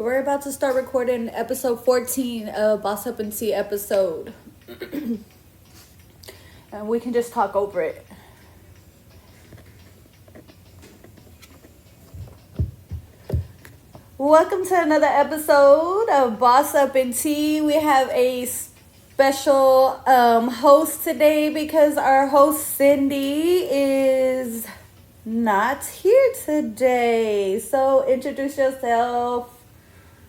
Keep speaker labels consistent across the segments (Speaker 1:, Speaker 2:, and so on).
Speaker 1: we're about to start recording episode 14 of Boss Up and Tea episode. And we can just talk over it. Welcome to another episode of Boss Up and Tea. We have a special host today because our host Cindy is not here today. So introduce yourself.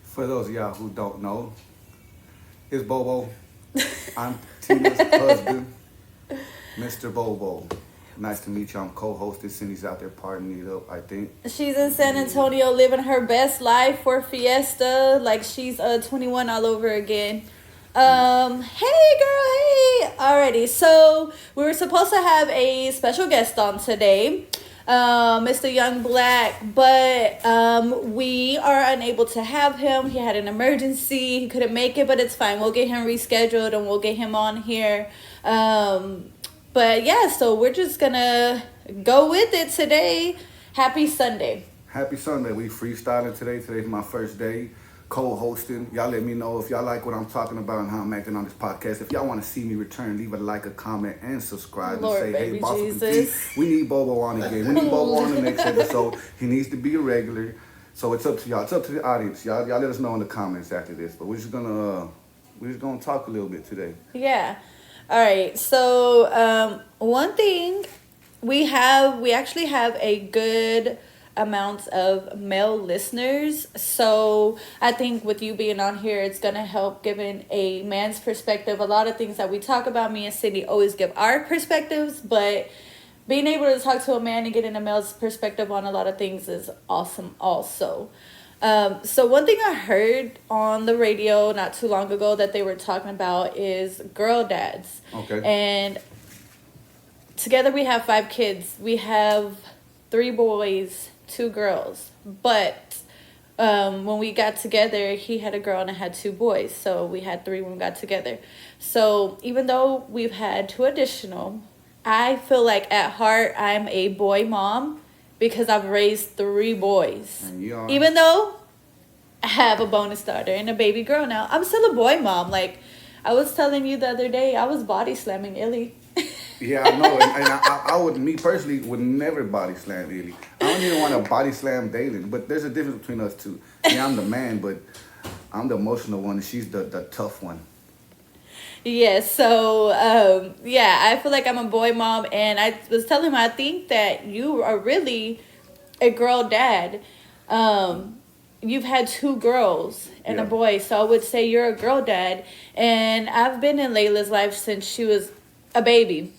Speaker 2: For those of y'all who don't know, it's Bobo. I'm Tina's husband, Mr. Bobo. Nice to meet you. I'm co-hosting. Cindy's out there partying it up, I think.
Speaker 1: She's in San Antonio living her best life for Fiesta. Like she's 21 all over again. Hey girl, hey. Alrighty, so we were supposed to have a special guest on today. Mr. Young Black, but we are unable to have him. He had an emergency. He couldn't make it, but it's fine. We'll get him rescheduled and we'll get him on here. But yeah, so we're just gonna go with it today. Happy Sunday.
Speaker 2: Happy Sunday. We freestyling today. Today's my first day co-hosting. Y'all let me know if y'all like what I'm talking about and how I'm acting on this podcast. If y'all want to see me return, leave a like, a comment, and subscribe.
Speaker 1: Lord,
Speaker 2: and say,
Speaker 1: baby
Speaker 2: hey, Boss Up and
Speaker 1: Jesus.
Speaker 2: Tea, we need Bobo on again. We need Bobo on the next episode. He needs to be a regular. So it's up to y'all. It's up to the audience. Y'all let us know in the comments after this. But we're just gonna talk a little bit today.
Speaker 1: Yeah. All right. So one thing we actually have a good amount of male listeners. So I think with you being on here, it's gonna help giving a man's perspective. A lot of things that we talk about, me and Cindy always give our perspectives, but being able to talk to a man and getting a male's perspective on a lot of things is awesome also. So one thing I heard on the radio not too long ago that they were talking about is girl dads.
Speaker 2: Okay.
Speaker 1: And together we have 5 kids. We have 3 boys, 2 girls. But when we got together, he had a girl and I had 2 boys. So we had 3 when we got together. So even though we've had 2 additional, I feel like at heart I'm a boy mom because I've raised 3 boys.
Speaker 2: And you are.
Speaker 1: Even though I have a bonus daughter and a baby girl now, I'm still a boy mom. Like I was telling you the other day, I was body slamming Illy.
Speaker 2: Yeah, I know, and I would, me personally, would never body slam Illy. I don't even want to body slam Dalen, but there's a difference between us two. Yeah, I'm the man, but I'm the emotional one, and she's the tough one.
Speaker 1: Yeah, so, I feel like I'm a boy mom, and I was telling him I think that you are really a girl dad. You've had 2 girls and a boy, so I would say you're a girl dad, and I've been in Layla's life since she was a baby.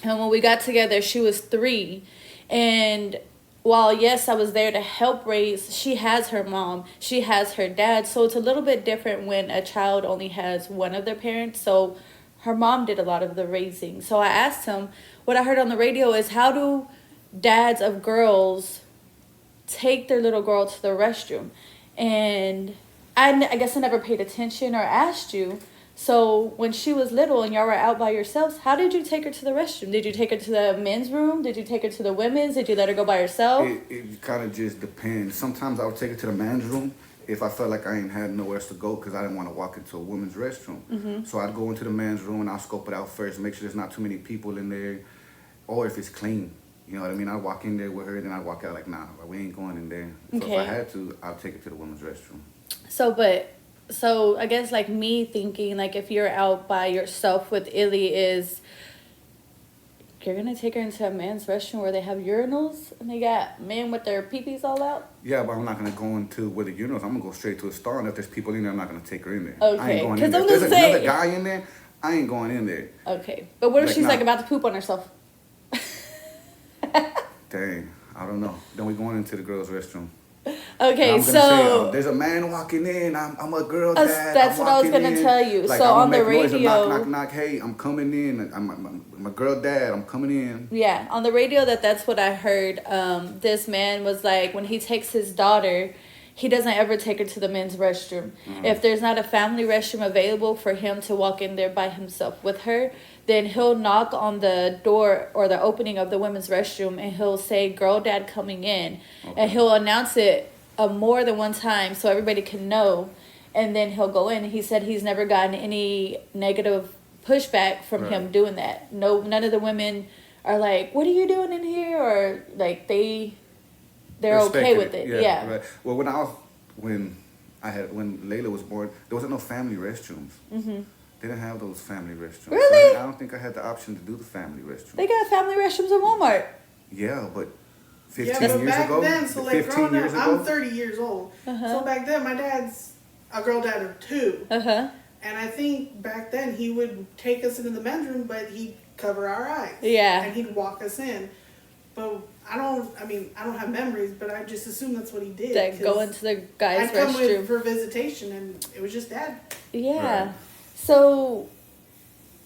Speaker 1: And when we got together, she was 3. And while, yes, I was there to help raise, she has her mom, she has her dad. So it's a little bit different when a child only has one of their parents. So her mom did a lot of the raising. So I asked him, what I heard on the radio is, how do dads of girls take their little girl to the restroom? And I guess I never paid attention or asked you. So when she was little and y'all were out by yourselves, how did you take her to the restroom? Did you take her to the men's room? Did you take her to the women's? Did you let her go by herself?
Speaker 2: It kind of just depends. Sometimes I would take her to the man's room if I felt like I ain't had nowhere else to go because I didn't want to walk into a woman's restroom. Mm-hmm. So I'd go into the man's room and I'll scope it out first, make sure there's not too many people in there, or if it's clean. You know what I mean? I'd walk in there with her, then I'd walk out like, nah, we ain't going in there. So
Speaker 1: Okay.
Speaker 2: if I had to, I'd take her to the women's restroom.
Speaker 1: So I guess like me thinking like if you're out by yourself with Illy is you're gonna take her into a man's restroom where they have urinals and they got men with their peepees all out.
Speaker 2: Yeah, but I'm not gonna go into where the urinals. I'm gonna go straight to a stall, and if there's people in there, I'm not gonna take her in there.
Speaker 1: Okay,
Speaker 2: I ain't going
Speaker 1: 'cause
Speaker 2: in there.
Speaker 1: I'm
Speaker 2: If there's
Speaker 1: gonna say-
Speaker 2: another guy in there, I ain't going in there.
Speaker 1: Okay, but what if
Speaker 2: Like,
Speaker 1: she's like
Speaker 2: nah.
Speaker 1: about to poop on herself?
Speaker 2: Dang, I don't know. Then we going into the girls' restroom.
Speaker 1: Okay,
Speaker 2: I'm gonna
Speaker 1: so
Speaker 2: say, there's a man walking in. I'm a girl dad.
Speaker 1: that's
Speaker 2: I'm
Speaker 1: what I was
Speaker 2: walking
Speaker 1: gonna
Speaker 2: in.
Speaker 1: tell you.
Speaker 2: Like,
Speaker 1: So
Speaker 2: I'm
Speaker 1: on the
Speaker 2: gonna make noise and
Speaker 1: radio-
Speaker 2: knock, knock, knock. Hey, I'm coming in. I'm a girl dad. I'm coming in.
Speaker 1: yeah, on the radio that's what I heard. This man was like, when he takes his daughter, he doesn't ever take her to the men's restroom.
Speaker 2: Mm-hmm.
Speaker 1: If there's not a family restroom available for him to walk in there by himself with her, then he'll knock on the door or the opening of the women's restroom and he'll say, girl dad coming in.
Speaker 2: Okay.
Speaker 1: And he'll announce it more than one time so everybody can know, and then he'll go in. He said he's never gotten any negative pushback from him doing that. No, none of the women are like, "What are you doing in here?" or like they're okay with it. Yeah.
Speaker 2: Right. Well, when Layla was born, there wasn't no family restrooms. Mm-hmm. They didn't have those family restrooms.
Speaker 1: Really?
Speaker 2: So I don't think I had the option to do the family restroom.
Speaker 1: They got family restrooms at Walmart.
Speaker 2: Yeah, but 15
Speaker 3: Yeah, but
Speaker 2: years
Speaker 3: back
Speaker 2: ago,
Speaker 3: then, so like
Speaker 2: 15
Speaker 3: growing
Speaker 2: years
Speaker 3: up,
Speaker 2: ago,
Speaker 3: I'm 30 years old.
Speaker 1: Uh-huh.
Speaker 3: So back then, my dad's a girl dad of 2.
Speaker 1: Uh-huh.
Speaker 3: And I think back then he would take us into the men's room, but he'd cover our eyes.
Speaker 1: Yeah.
Speaker 3: And he'd walk us in. But I don't have memories, but I just assume that's what he did.
Speaker 1: That go into the guys'
Speaker 3: I'd come
Speaker 1: restroom.
Speaker 3: with for visitation, and it was just dad.
Speaker 1: Yeah.
Speaker 2: Right.
Speaker 1: So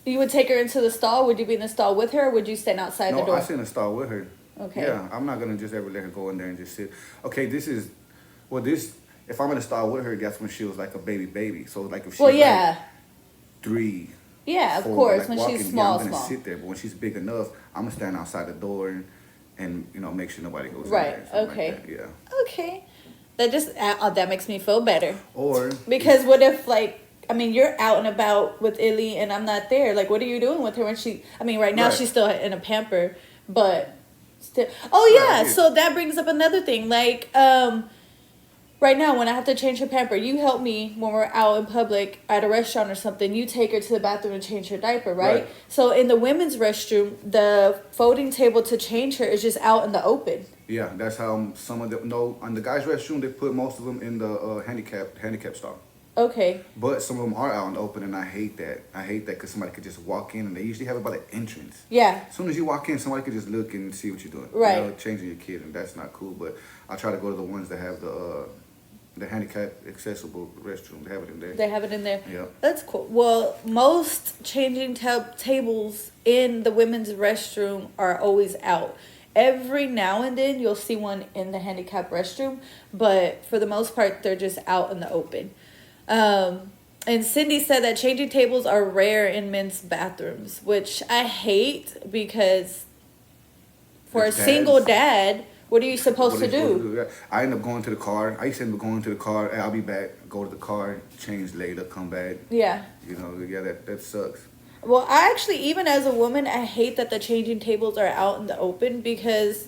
Speaker 1: you would take her into the stall? Would you be in the stall with her, or would you stand outside the
Speaker 2: no,
Speaker 1: door?
Speaker 2: I sit in the stall with her.
Speaker 1: Okay.
Speaker 2: Yeah, I'm not gonna just ever let her go in there and just sit. Okay, if I'm in the stall with her, that's when she was like a baby. So like if she's like 3,
Speaker 1: yeah, of
Speaker 2: 4,
Speaker 1: course,
Speaker 2: like
Speaker 1: when
Speaker 2: walking,
Speaker 1: she's small,
Speaker 2: I'm gonna
Speaker 1: small.
Speaker 2: sit there. But when she's big enough, I'm gonna stand outside the door and make sure nobody goes
Speaker 1: Right,
Speaker 2: in there.
Speaker 1: okay.
Speaker 2: Like that. Yeah.
Speaker 1: Okay. That just that makes me feel better.
Speaker 2: Or
Speaker 1: Because what if you're out and about with Illy and I'm not there? Like, what are you doing with her when right now
Speaker 2: Right.
Speaker 1: she's still in a pamper, but still. Oh yeah,
Speaker 2: Right.
Speaker 1: so that brings up another thing. Like, right now when I have to change her pamper, you help me when we're out in public at a restaurant or something. You take her to the bathroom and change her diaper, right?
Speaker 2: Right.
Speaker 1: So in the women's restroom, the folding table to change her is just out in the open.
Speaker 2: yeah, that's how some of them. No, on the guys' restroom, they put most of them in the handicap stall.
Speaker 1: Okay.
Speaker 2: But some of them are out in the open, and I hate that. I hate that because somebody could just walk in, and they usually have it by the entrance.
Speaker 1: Yeah.
Speaker 2: As soon as you walk in, somebody could just look and see what you're doing.
Speaker 1: Right.
Speaker 2: You know, changing your kid, and that's not cool. But I try to go to the ones that have the handicap accessible restroom. They have it in there.
Speaker 1: They have it in there.
Speaker 2: Yeah.
Speaker 1: That's cool. Well, most changing tables in the women's restroom are always out. Every now and then you'll see one in the handicap restroom, but for the most part, they're just out in the open. And Cindy said that changing tables are rare in men's bathrooms, which I hate because for a
Speaker 2: As dads,
Speaker 1: single dad, what are you supposed
Speaker 2: What
Speaker 1: to
Speaker 2: are you supposed
Speaker 1: do?
Speaker 2: to do? I end up going to the car. I used to end up going to the car. Hey, I'll be back. Go to the car, change later, come back.
Speaker 1: Yeah.
Speaker 2: You know, yeah, that sucks.
Speaker 1: Well, I actually, even as a woman, I hate that the changing tables are out in the open because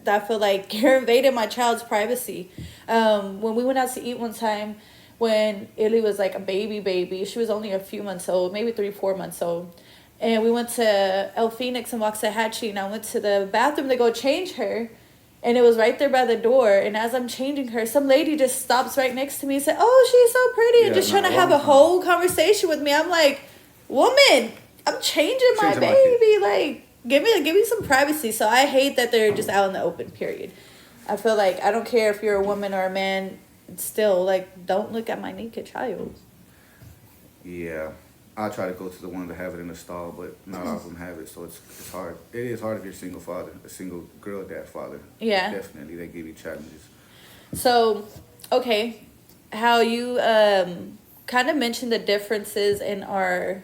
Speaker 1: I feel like you're invading my child's privacy. When we went out to eat one time, when Illy was like a baby, she was only a few months old, maybe 3-4 months old. And we went to El Phoenix and Waxahachie, and I went to the bathroom to go change her. And it was right there by the door. And as I'm changing her, some lady just stops right next to me and said, "Oh, she's so pretty," and just trying to have a whole conversation with me. I'm like, woman, I'm changing my
Speaker 2: Changing my
Speaker 1: baby. Like, give me some privacy. So I hate that they're just out in the open, period. I feel like I don't care if you're a woman or a man, still, like, don't look at my naked child.
Speaker 2: Yeah. I try to go to the ones that have it in the stall, but not all of them have it, so it's hard. It is hard if you're a single father, a single girl dad father.
Speaker 1: Yeah.
Speaker 2: Definitely, they give you challenges.
Speaker 1: So, okay, how you kind of mentioned the differences in our,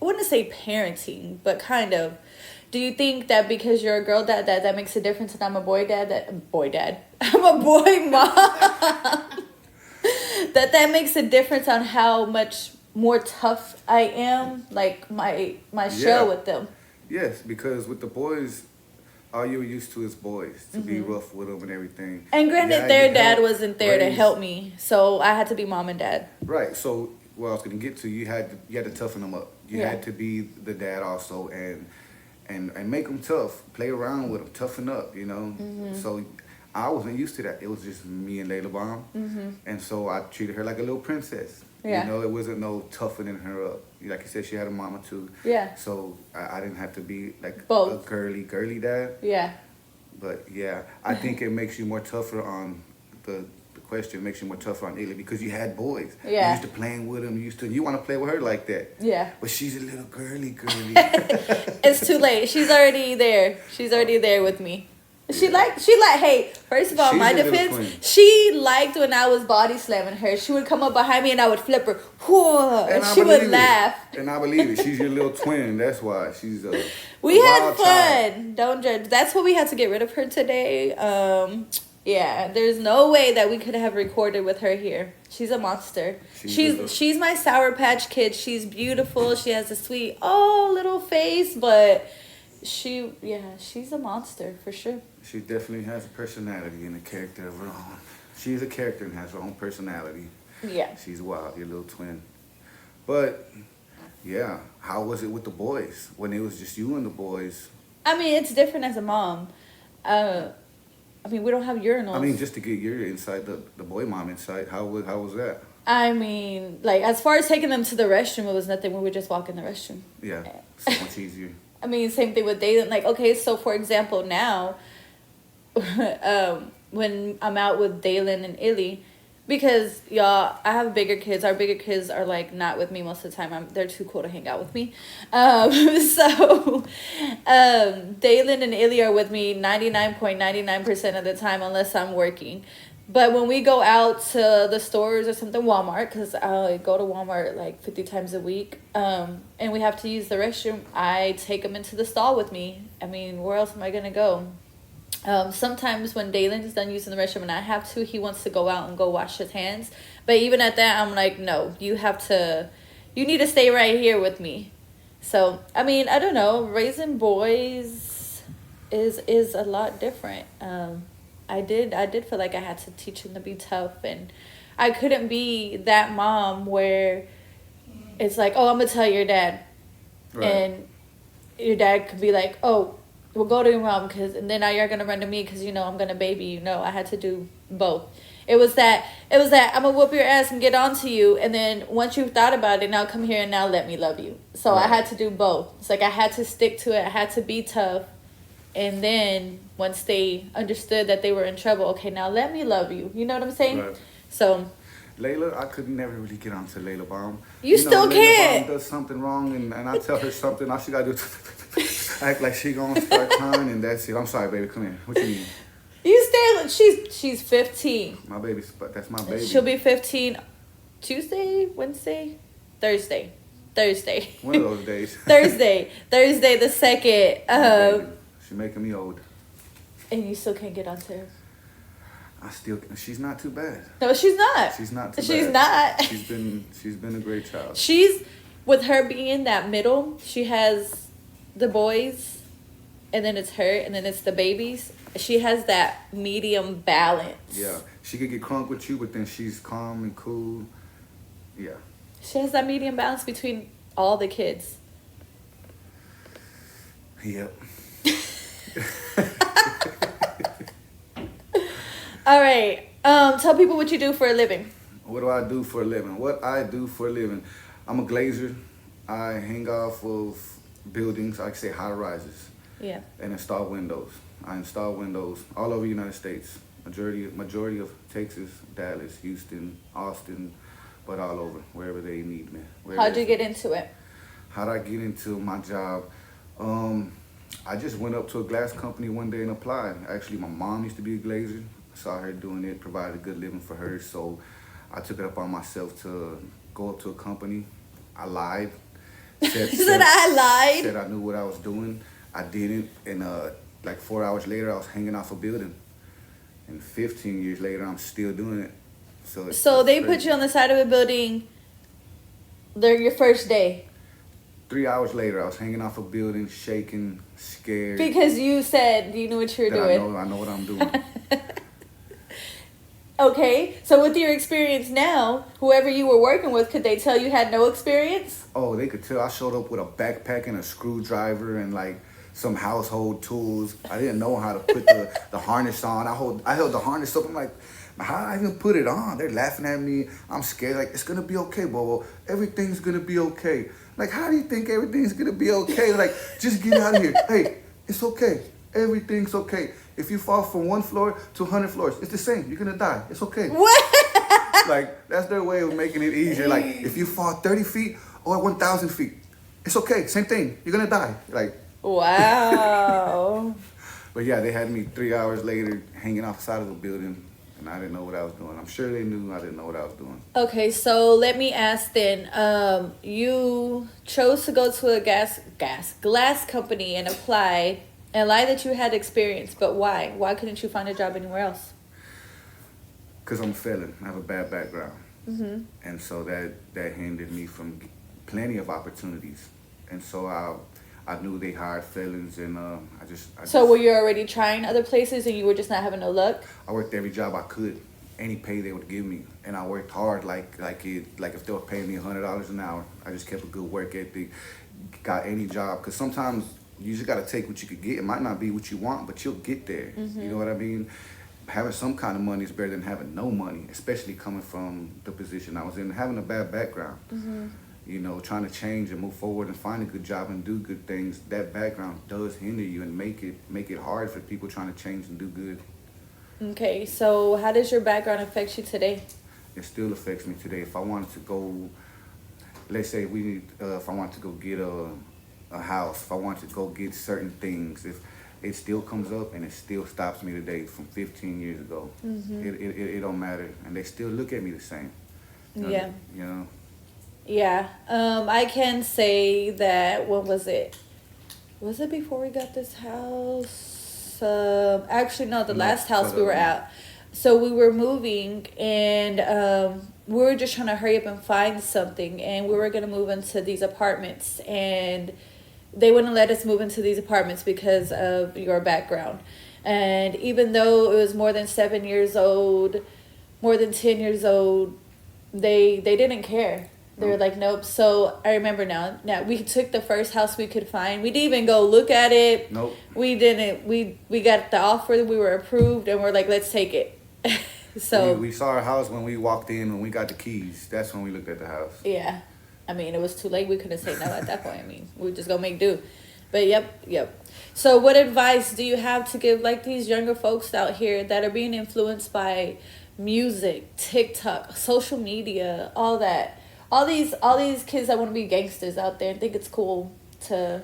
Speaker 1: I wouldn't say parenting, but kind of. Do you think that because you're a girl dad that makes a difference and I'm a boy dad, I'm a boy mom, that makes a difference on how much more tough I am, like my show with them?
Speaker 2: Yes, because with the boys, all you were used to is boys, to be rough with them and everything.
Speaker 1: And granted,
Speaker 2: Yeah,
Speaker 1: their
Speaker 2: you
Speaker 1: dad
Speaker 2: help
Speaker 1: wasn't there to
Speaker 2: raise-
Speaker 1: help me, so I had to be mom and dad.
Speaker 2: Right. So what I was gonna get to, you had to toughen them up. You
Speaker 1: Yeah.
Speaker 2: had to be the dad also, and make them tough. Play around with them, toughen up. You know. So I wasn't used to that. It was just me and Layla Bomb, and so I treated her like a little princess.
Speaker 1: Yeah.
Speaker 2: You know, it wasn't no toughening her up. Like you said, she had a mama too.
Speaker 1: Yeah.
Speaker 2: So I didn't have to be like
Speaker 1: Both.
Speaker 2: a girly dad.
Speaker 1: Yeah.
Speaker 2: But yeah, I think it makes you more tougher on the question. It makes you more tougher on Illy because you had boys.
Speaker 1: Yeah.
Speaker 2: You used to playing with them. You want to play with her like that.
Speaker 1: Yeah.
Speaker 2: But she's a little girly.
Speaker 1: It's too late. She's already there. She's already there with me. She liked, hey, first of all,
Speaker 2: She's
Speaker 1: my
Speaker 2: a little
Speaker 1: defense,
Speaker 2: queen.
Speaker 1: she liked when I was body slamming her. She would come up behind me and I would flip her. Whoa, and
Speaker 2: I
Speaker 1: she would
Speaker 2: believe
Speaker 1: laugh.
Speaker 2: it. And I believe it. She's your little twin. That's why she's a.
Speaker 1: We
Speaker 2: a
Speaker 1: had
Speaker 2: wild
Speaker 1: fun.
Speaker 2: child.
Speaker 1: Don't judge. That's what we had to get rid of her today. Yeah, there's no way that we could have recorded with her here. She's a monster. She's my Sour Patch Kid. She's beautiful. She has a sweet little face, but she's a monster for sure.
Speaker 2: She definitely has a personality and a character of her own. She's a character and has her own personality.
Speaker 1: Yeah.
Speaker 2: She's wild, your little twin. But yeah, how was it with the boys when it was just you and the boys?
Speaker 1: I mean, it's different as a mom. I mean, we don't have urinals.
Speaker 2: I mean, just to get your insight, the boy mom insight, how was that?
Speaker 1: I mean, like, as far as taking them to the restroom, it was nothing. We would just walk in the restroom.
Speaker 2: Yeah, so much easier.
Speaker 1: I mean, same thing with dating. Like, okay, so for example, now, when I'm out with Dalen and Illy, because y'all, I have bigger kids. Our bigger kids are like not with me most of the time. They're too cool to hang out with me. So Dalen and Illy are with me 99.99% of the time unless I'm working. But when we go out to the stores or something, Walmart, because I go to Walmart like 50 times a week, and we have to use the restroom, I take them into the stall with me. I mean, where else am I gonna go? Sometimes when Dalen is done using the restroom and I have to, he wants to go out and go wash his hands. But even at that, I'm like, no, you need to stay right here with me. So, I mean, I don't know, raising boys is a lot different. I did feel like I had to teach him to be tough, and I couldn't be that mom where it's like, oh, I'm gonna tell your dad. Right. And your dad could be like, oh, we'll go to your mom, and then now you're gonna run to me because I'm gonna baby you. No, I had to do both. It was that I'm gonna whoop your ass and get onto you, and then once you've thought about it, now come here and now let me love you. So right. I had to do both. It's like I had to stick to it. I had to be tough, and then once they understood that they were in trouble, okay, now let me love you. You know what I'm saying? Right. So.
Speaker 2: Layla, I could never really get onto Layla Bomb.
Speaker 1: You still can't.
Speaker 2: Layla Bomb does something wrong, and I tell her something. All she gotta do is act like she gonna start crying, and that's it. I'm sorry, baby. Come here. What you mean?
Speaker 1: You stay. She's 15.
Speaker 2: My baby. That's my baby.
Speaker 1: She'll be 15. Tuesday, Wednesday, Thursday.
Speaker 2: One of those days.
Speaker 1: Thursday the 2nd.
Speaker 2: She's making me old.
Speaker 1: And you still can't get onto her.
Speaker 2: She's not too bad.
Speaker 1: No, she's not.
Speaker 2: She's not too bad.
Speaker 1: She's not.
Speaker 2: She's been a great child.
Speaker 1: She's, with her being in that middle, she has the boys, and then it's her, and then it's the babies. She has that medium balance.
Speaker 2: Yeah. She could get crunk with you, but then she's calm and cool. Yeah.
Speaker 1: She has that medium balance between all the kids.
Speaker 2: Yep.
Speaker 1: All right. Tell people what you do for a living.
Speaker 2: What do I do for a living? What I do for a living? I'm a glazer. I hang off of buildings, like say high rises.
Speaker 1: Yeah. And
Speaker 2: install windows. I install windows all over the United States. Majority of Texas, Dallas, Houston, Austin, but all over, wherever they need me.
Speaker 1: How'd you get into it?
Speaker 2: How'd I get into my job? I just went up to a glass company one day and applied. Actually, my mom used to be a glazer. I saw her doing it, provided a good living for her, so I took it up on myself to go up to a company. I lied. Said
Speaker 1: I lied?
Speaker 2: Said I knew what I was doing. I didn't, and like 4 hours later, I was hanging off a building. And 15 years later, I'm still doing it.
Speaker 1: So they put you on the side of a building. They're your first day.
Speaker 2: 3 hours later, I was hanging off a building, shaking, scared.
Speaker 1: Because you said you knew what you were doing.
Speaker 2: I know what I'm doing.
Speaker 1: Okay, so with your experience now, whoever you were working with, could they tell you had no experience?
Speaker 2: Oh, they could tell. I showed up with a backpack and a screwdriver and like some household tools. I didn't know how to put the harness on. I held the harness up. I'm like, how did I even put it on? They're laughing at me. I'm scared. Like, it's gonna be okay, Bobo. Everything's gonna be okay. Like, how do you think everything's gonna be okay? Like, just get out of here. Hey, it's okay. Everything's okay. If you fall from 1 floor to 100 floors, it's the same. You're gonna die. It's okay.
Speaker 1: What?
Speaker 2: Like, that's their way of making it easier. Like, if you fall 30 feet or 1,000 feet, it's okay. Same thing. You're gonna die. Like.
Speaker 1: Wow.
Speaker 2: But yeah, they had me 3 hours later hanging off the side of the building, and I didn't know what I was doing. I'm sure they knew I didn't know what I was doing.
Speaker 1: Okay, so let me ask then. You chose to go to a glass company and apply and lie that you had experience, but why? Why couldn't you find a job anywhere else?
Speaker 2: Cause I'm a felon. I have a bad background, and so that hindered me from plenty of opportunities. And so I knew they hired felons, and
Speaker 1: So were you already trying other places and you were just not having no luck?
Speaker 2: I worked every job I could, any pay they would give me, and I worked hard like if they were paying me $100 an hour, I just kept a good work ethic, got any job. Cause sometimes you just gotta take what you could get. It might not be what you want, but you'll get there. You know what I mean? Having some kind of money is better than having no money, especially coming from the position I was in, having a bad background. You know, trying to change and move forward and find a good job and do good things. That background does hinder you and make it hard for people trying to change and do good.
Speaker 1: Okay, so how does your background affect you today?
Speaker 2: It still affects me today. If I wanted to go, let's say if I wanted to go get a house, if I wanted to go get certain things, if it still comes up and it still stops me today from 15 years ago. It don't matter, and they still look at me the same.
Speaker 1: Yeah.
Speaker 2: You know.
Speaker 1: Yeah. I can say that, when was it? Was it before we got this house? Actually, no, the last house we were at. So we were moving, and we were just trying to hurry up and find something, and we were going to move into these apartments, and they wouldn't let us move into these apartments because of your background. And even though it was more than 7 years old, more than 10 years old, they didn't care. They were like, nope. So I remember now we took the first house we could find. We didn't even go look at it.
Speaker 2: Nope.
Speaker 1: We didn't. We got the offer. We were approved, and we're like, let's take it. So
Speaker 2: we saw our house when we walked in, when we got the keys. That's when we looked at the house.
Speaker 1: yeah, I mean, it was too late. We couldn't say no at that point. I mean, we just gonna make do. But yep. So what advice do you have to give, like, these younger folks out here that are being influenced by music, TikTok, social media, all that? All these kids that want to be gangsters out there and think it's cool to...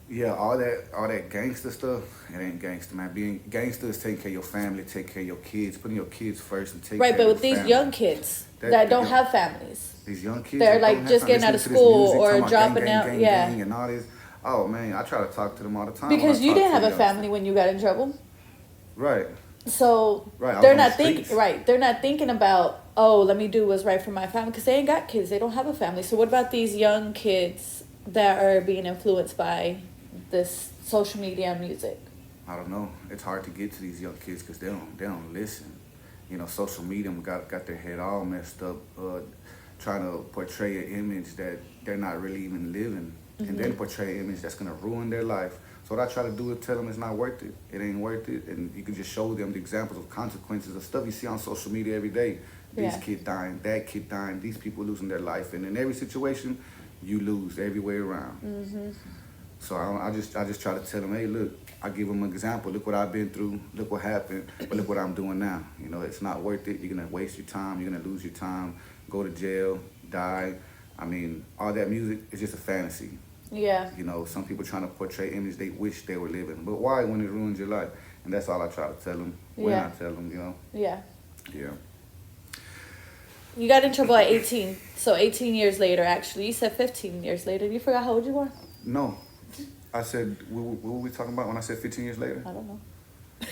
Speaker 2: Yeah, all that gangster stuff, it ain't gangster, man. Being gangster is taking care of your family, taking care of your kids, putting your kids first, and taking
Speaker 1: Right,
Speaker 2: care
Speaker 1: but
Speaker 2: of
Speaker 1: with
Speaker 2: your
Speaker 1: these
Speaker 2: family.
Speaker 1: young kids that don't have families.
Speaker 2: These young kids,
Speaker 1: They're
Speaker 2: that
Speaker 1: like
Speaker 2: don't have
Speaker 1: just
Speaker 2: time,
Speaker 1: getting out of
Speaker 2: listening to this
Speaker 1: school
Speaker 2: music,
Speaker 1: or
Speaker 2: talking about
Speaker 1: dropping
Speaker 2: gang,
Speaker 1: out,
Speaker 2: gang,
Speaker 1: yeah.
Speaker 2: gang, and all this. Oh man, I try to talk to them all the time.
Speaker 1: Because you didn't have a
Speaker 2: youngsters.
Speaker 1: family when you got in trouble.
Speaker 2: Right.
Speaker 1: So
Speaker 2: Right,
Speaker 1: they're
Speaker 2: on the
Speaker 1: not thinking
Speaker 2: streets.
Speaker 1: right. They're not thinking about, oh, let me do what's right for my family, because they ain't got kids. They don't have a family. So what about these young kids that are being influenced by this social media and music?
Speaker 2: I don't know. It's hard to get to these young kids because they don't listen. You know, social media got their head all messed up, trying to portray an image that they're not really even living, and then portray an image that's gonna ruin their life. So what I try to do is tell them it's not worth it. It ain't worth it, and you can just show them the examples of consequences of stuff you see on social media every day. This
Speaker 1: Yeah.
Speaker 2: kid dying, that kid dying, these people losing their life, and in every situation, you lose every way around. So I just try to tell them, hey, look, I give them an example. Look what I've been through. Look what happened. But look what I'm doing now. You know, it's not worth it. You're gonna waste your time. You're gonna lose your time. Go to jail, die. I mean, all that music is just a fantasy.
Speaker 1: Yeah.
Speaker 2: You know, some people trying to portray image they wish they were living. But why when it ruins your life? And that's all I try to tell them. When
Speaker 1: Yeah.
Speaker 2: I tell them, you know.
Speaker 1: Yeah.
Speaker 2: Yeah.
Speaker 1: You got in trouble at 18. So 18 years later, actually. You said 15 years later. You forgot how old you were?
Speaker 2: No. I said, what were we talking about when I said 15 years later?
Speaker 1: I don't know.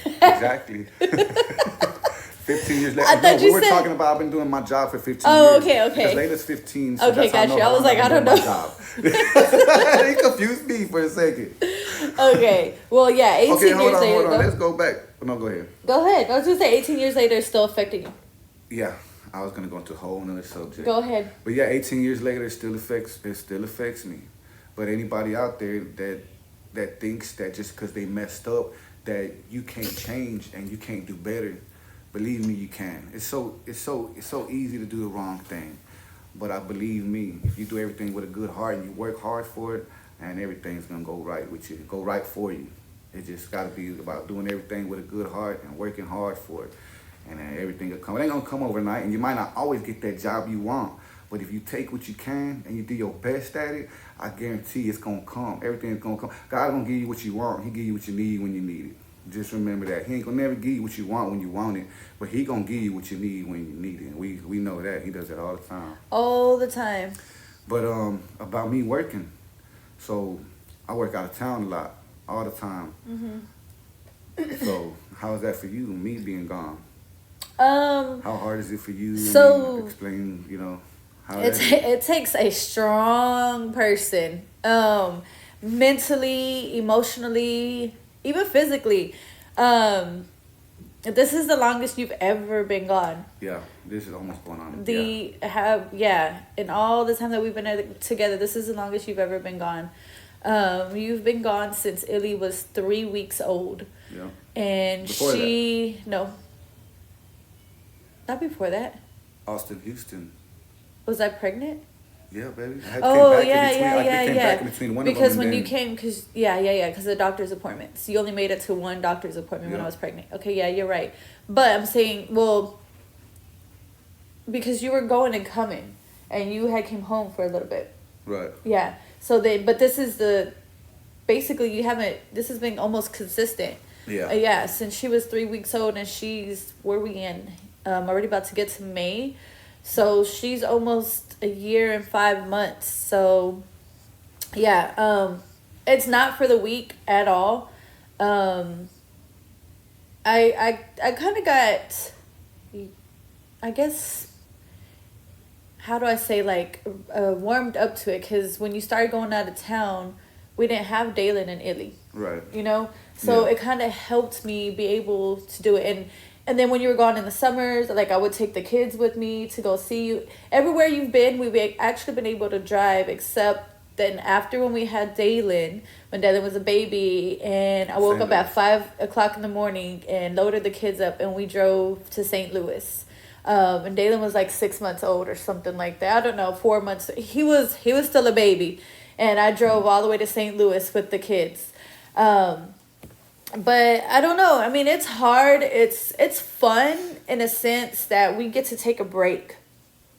Speaker 2: Exactly. 15 years later.
Speaker 1: I thought
Speaker 2: No,
Speaker 1: you
Speaker 2: we were
Speaker 1: said-
Speaker 2: talking about I've been doing my job for 15
Speaker 1: Oh,
Speaker 2: years.
Speaker 1: okay.
Speaker 2: Because Layla's 15, so
Speaker 1: Okay,
Speaker 2: that's how I
Speaker 1: got
Speaker 2: know
Speaker 1: you. I
Speaker 2: how
Speaker 1: was
Speaker 2: long
Speaker 1: like,
Speaker 2: I've
Speaker 1: I
Speaker 2: been
Speaker 1: don't
Speaker 2: doing my job. He confused me for a second.
Speaker 1: Okay. Well, yeah, 18
Speaker 2: Okay,
Speaker 1: years
Speaker 2: hold on.
Speaker 1: later.
Speaker 2: Let's go back. No, go ahead.
Speaker 1: Go ahead. I was going to say 18 years later is still affecting you.
Speaker 2: Yeah, I was going to go into a whole nother subject.
Speaker 1: Go ahead.
Speaker 2: But yeah, 18 years later, it still affects me. But anybody out there that thinks that just because they messed up, that you can't change and you can't do better, believe me, you can. It's so easy to do the wrong thing. But I believe me, if you do everything with a good heart and you work hard for it, and everything's gonna go right with you, go right for you. It just gotta be about doing everything with a good heart and working hard for it. And then everything will come. It ain't gonna come overnight, and you might not always get that job you want. But if you take what you can and you do your best at it, I guarantee it's gonna come. Everything's gonna come. God gonna give you what you want. He give you what you need when you need it. Just remember that. He ain't gonna never give you what you want when you want it, but he gonna give you what you need when you need it. And we know that. He does that all the time.
Speaker 1: All the time.
Speaker 2: But about me working, so I work out of town a lot, all the time. So how is that for you, me being gone? How hard is it for you?
Speaker 1: So-
Speaker 2: I mean, explain, how
Speaker 1: It,
Speaker 2: that is.
Speaker 1: it takes a strong person, mentally, emotionally, even physically. This is the longest you've ever been gone.
Speaker 2: Yeah, this is almost going on.
Speaker 1: In all the time that we've been together, this is the longest you've ever been gone. You've been gone since Illy was 3 weeks old.
Speaker 2: Yeah.
Speaker 1: And
Speaker 2: Before
Speaker 1: no, not before that.
Speaker 2: Austin, Houston.
Speaker 1: Was I pregnant?
Speaker 2: Yeah, baby. I came back in between one
Speaker 1: Because
Speaker 2: of them.
Speaker 1: when
Speaker 2: and
Speaker 1: you
Speaker 2: then-
Speaker 1: came, because the doctor's appointments. You only made it to one doctor's appointment when I
Speaker 2: Yeah.
Speaker 1: was pregnant. Okay, yeah, you're right. But I'm saying, well, because you were going and coming, and you had came home for a little bit.
Speaker 2: Right.
Speaker 1: Yeah. But this is basically this has been almost consistent.
Speaker 2: Yeah.
Speaker 1: Since she was 3 weeks old, and where we in? Already about to get to May. So she's almost a year and 5 months. So yeah, it's not for the weak at all. I kind of got, I guess, how do I say, like, warmed up to it, because when you started going out of town, we didn't have Dalen and Illy,
Speaker 2: Right.
Speaker 1: so
Speaker 2: Yeah.
Speaker 1: it kind of helped me be able to do it. And then when you were gone in the summers, like, I would take the kids with me to go see you. Everywhere you've been, we've actually been able to drive, except then after when we had Dalen, when Dalen was a baby, and I woke
Speaker 2: St.
Speaker 1: up at 5 o'clock in the morning and loaded the kids up, and we drove to St. Louis. And Dalen was like 6 months old or something like that. I don't know, 4 months. He was still a baby, and I drove all the way to St. Louis with the kids. But I don't know. I mean, it's hard. It's fun in a sense that we get to take a break,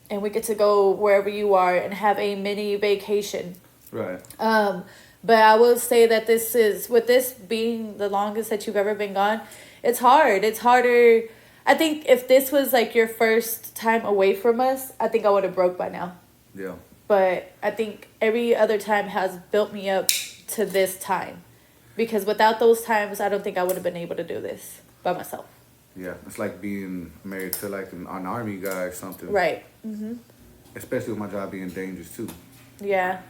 Speaker 1: and we get to go wherever you are and have a mini vacation.
Speaker 2: Right.
Speaker 1: But I will say that with this being the longest that you've ever been gone, it's hard. It's harder. I think if this was like your first time away from us, I think I would have broke by now.
Speaker 2: Yeah.
Speaker 1: But I think every other time has built me up to this time. Because without those times, I don't think I would have been able to do this by myself.
Speaker 2: Yeah. It's like being married to like an army guy or something.
Speaker 1: Right.
Speaker 2: Especially with my job being dangerous too.
Speaker 1: Yeah.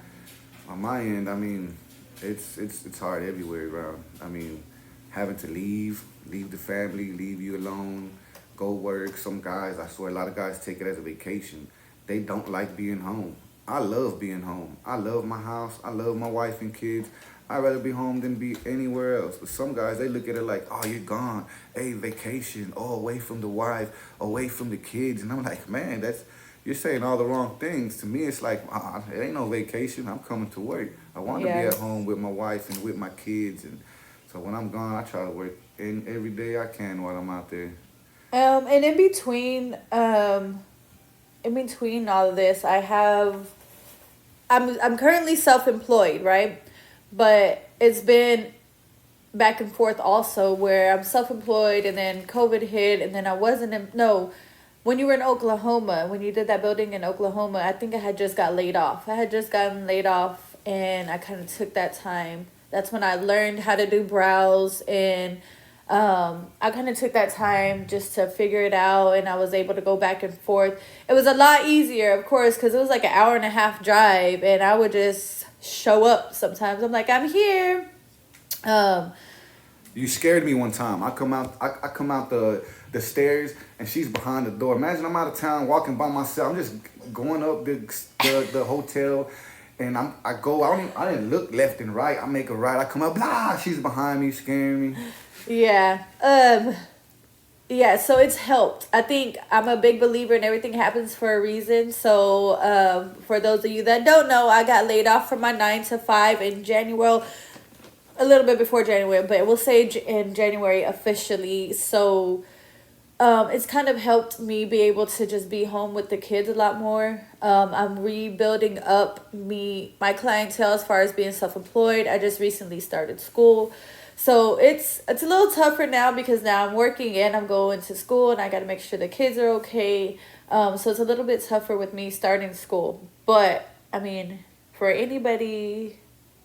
Speaker 2: On my end, I mean, it's hard everywhere around. I mean, having to leave the family, leave you alone, go work. Some guys, I swear, a lot of guys take it as a vacation. They don't like being home. I love being home. I love my house. I love my wife and kids. I'd rather be home than be anywhere else. But some guys, they look at it like, oh, you're gone. Hey, vacation. Oh, away from the wife, away from the kids. And I'm like, man, you're saying all the wrong things. To me, it's like, it ain't no vacation. I'm coming to work. I want to be at home with my wife and with my kids. And so when I'm gone, I try to work every day I can while I'm out there.
Speaker 1: And in between all of this, I'm currently self-employed, right? But it's been back and forth also, where I'm self-employed, and then COVID hit, and then I wasn't when you were in Oklahoma, when you did that building in Oklahoma, I think I had just got laid off. I had just gotten laid off, and I kind of took that time. That's when I learned how to do brows, and I kind of took that time just to figure it out, and I was able to go back and forth. It was a lot easier, of course, because it was like an 1.5 hour drive, and I would just show up sometimes. I'm like, I'm here.
Speaker 2: You scared me one time. I come out the stairs, and she's behind the door. Imagine I'm out of town walking by myself. I'm just going up the hotel, and I didn't look left and right. I make a right. I come up, blah. She's behind me, scaring me.
Speaker 1: Yeah. Yeah, so it's helped. I think I'm a big believer in everything happens for a reason. So, for those of you that don't know, I got laid off from my 9 to 5 in January, a little bit before January, but we'll say in January officially. So, it's kind of helped me be able to just be home with the kids a lot more. I'm rebuilding up my clientele as far as being self-employed. I just recently started school. So it's a little tougher now, because now I'm working and I'm going to school, and I got to make sure the kids are okay. So it's a little bit tougher with me starting school. But, I mean, for anybody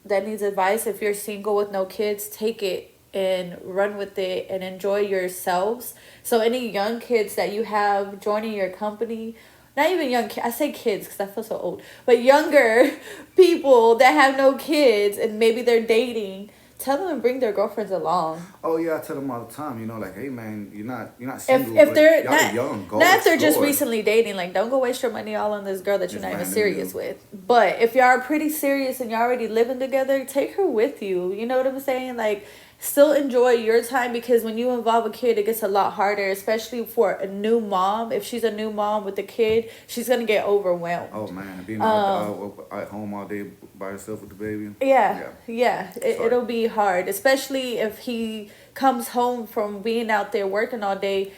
Speaker 1: that needs advice, if you're single with no kids, take it and run with it and enjoy yourselves. So any young kids that you have joining your company, not even young kids, I say kids because I feel so old, but younger people that have no kids and maybe they're dating, tell them to bring their girlfriends along.
Speaker 2: Oh yeah, I tell them all the time. You know, like, hey man, you're not
Speaker 1: If
Speaker 2: single.
Speaker 1: if
Speaker 2: but
Speaker 1: they're
Speaker 2: y'all
Speaker 1: not
Speaker 2: young, go
Speaker 1: not if they're just
Speaker 2: explore.
Speaker 1: recently dating, like don't go waste your money all on this girl that you're
Speaker 2: Just
Speaker 1: not even
Speaker 2: random
Speaker 1: serious
Speaker 2: dude.
Speaker 1: with. But if y'all are pretty serious and y'all already living together, take her with you. You know what I'm saying? Like still enjoy your time, because when you involve a kid, it gets a lot harder, especially for a new mom. If she's a new mom with a kid, she's gonna get overwhelmed.
Speaker 2: Oh man, being at home all day by herself with the baby.
Speaker 1: Yeah. It'll be hard, especially if he comes home from being out there working all day.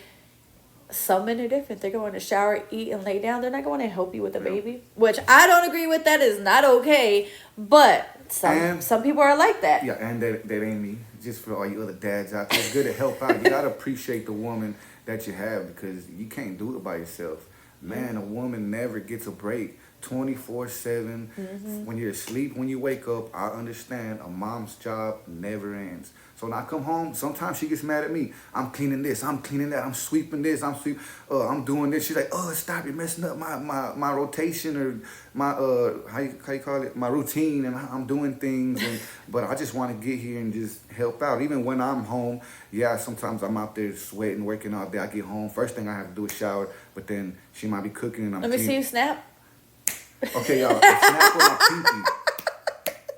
Speaker 1: Some men are different. They're going to shower, eat, and lay down. They're not going to help you with the
Speaker 2: Yeah.
Speaker 1: baby, which I don't agree with. That is not okay. But
Speaker 2: And-
Speaker 1: some people are like that.
Speaker 2: Yeah, and that ain't me. Just for all you other dads out there, it's good to help out. You gotta appreciate the woman that you have, because you can't do it by yourself. Man, a woman never gets a break. 24/7. When you're asleep, when you wake up, I understand a mom's job never ends. So when I come home, sometimes she gets mad at me. I'm cleaning this, I'm cleaning that, I'm sweeping this, I'm doing this. She's like, oh, stop, you're messing up my rotation, or my how you call it, my routine, and I'm doing things, but I just want to get here and just help out. Even when I'm home, yeah, sometimes I'm out there sweating, working all day. I get home, first thing I have to do is shower, but then she might be cooking and I'm
Speaker 1: Let me see
Speaker 2: cleaning.
Speaker 1: you snap.
Speaker 2: Okay, y'all, snap with my pinky.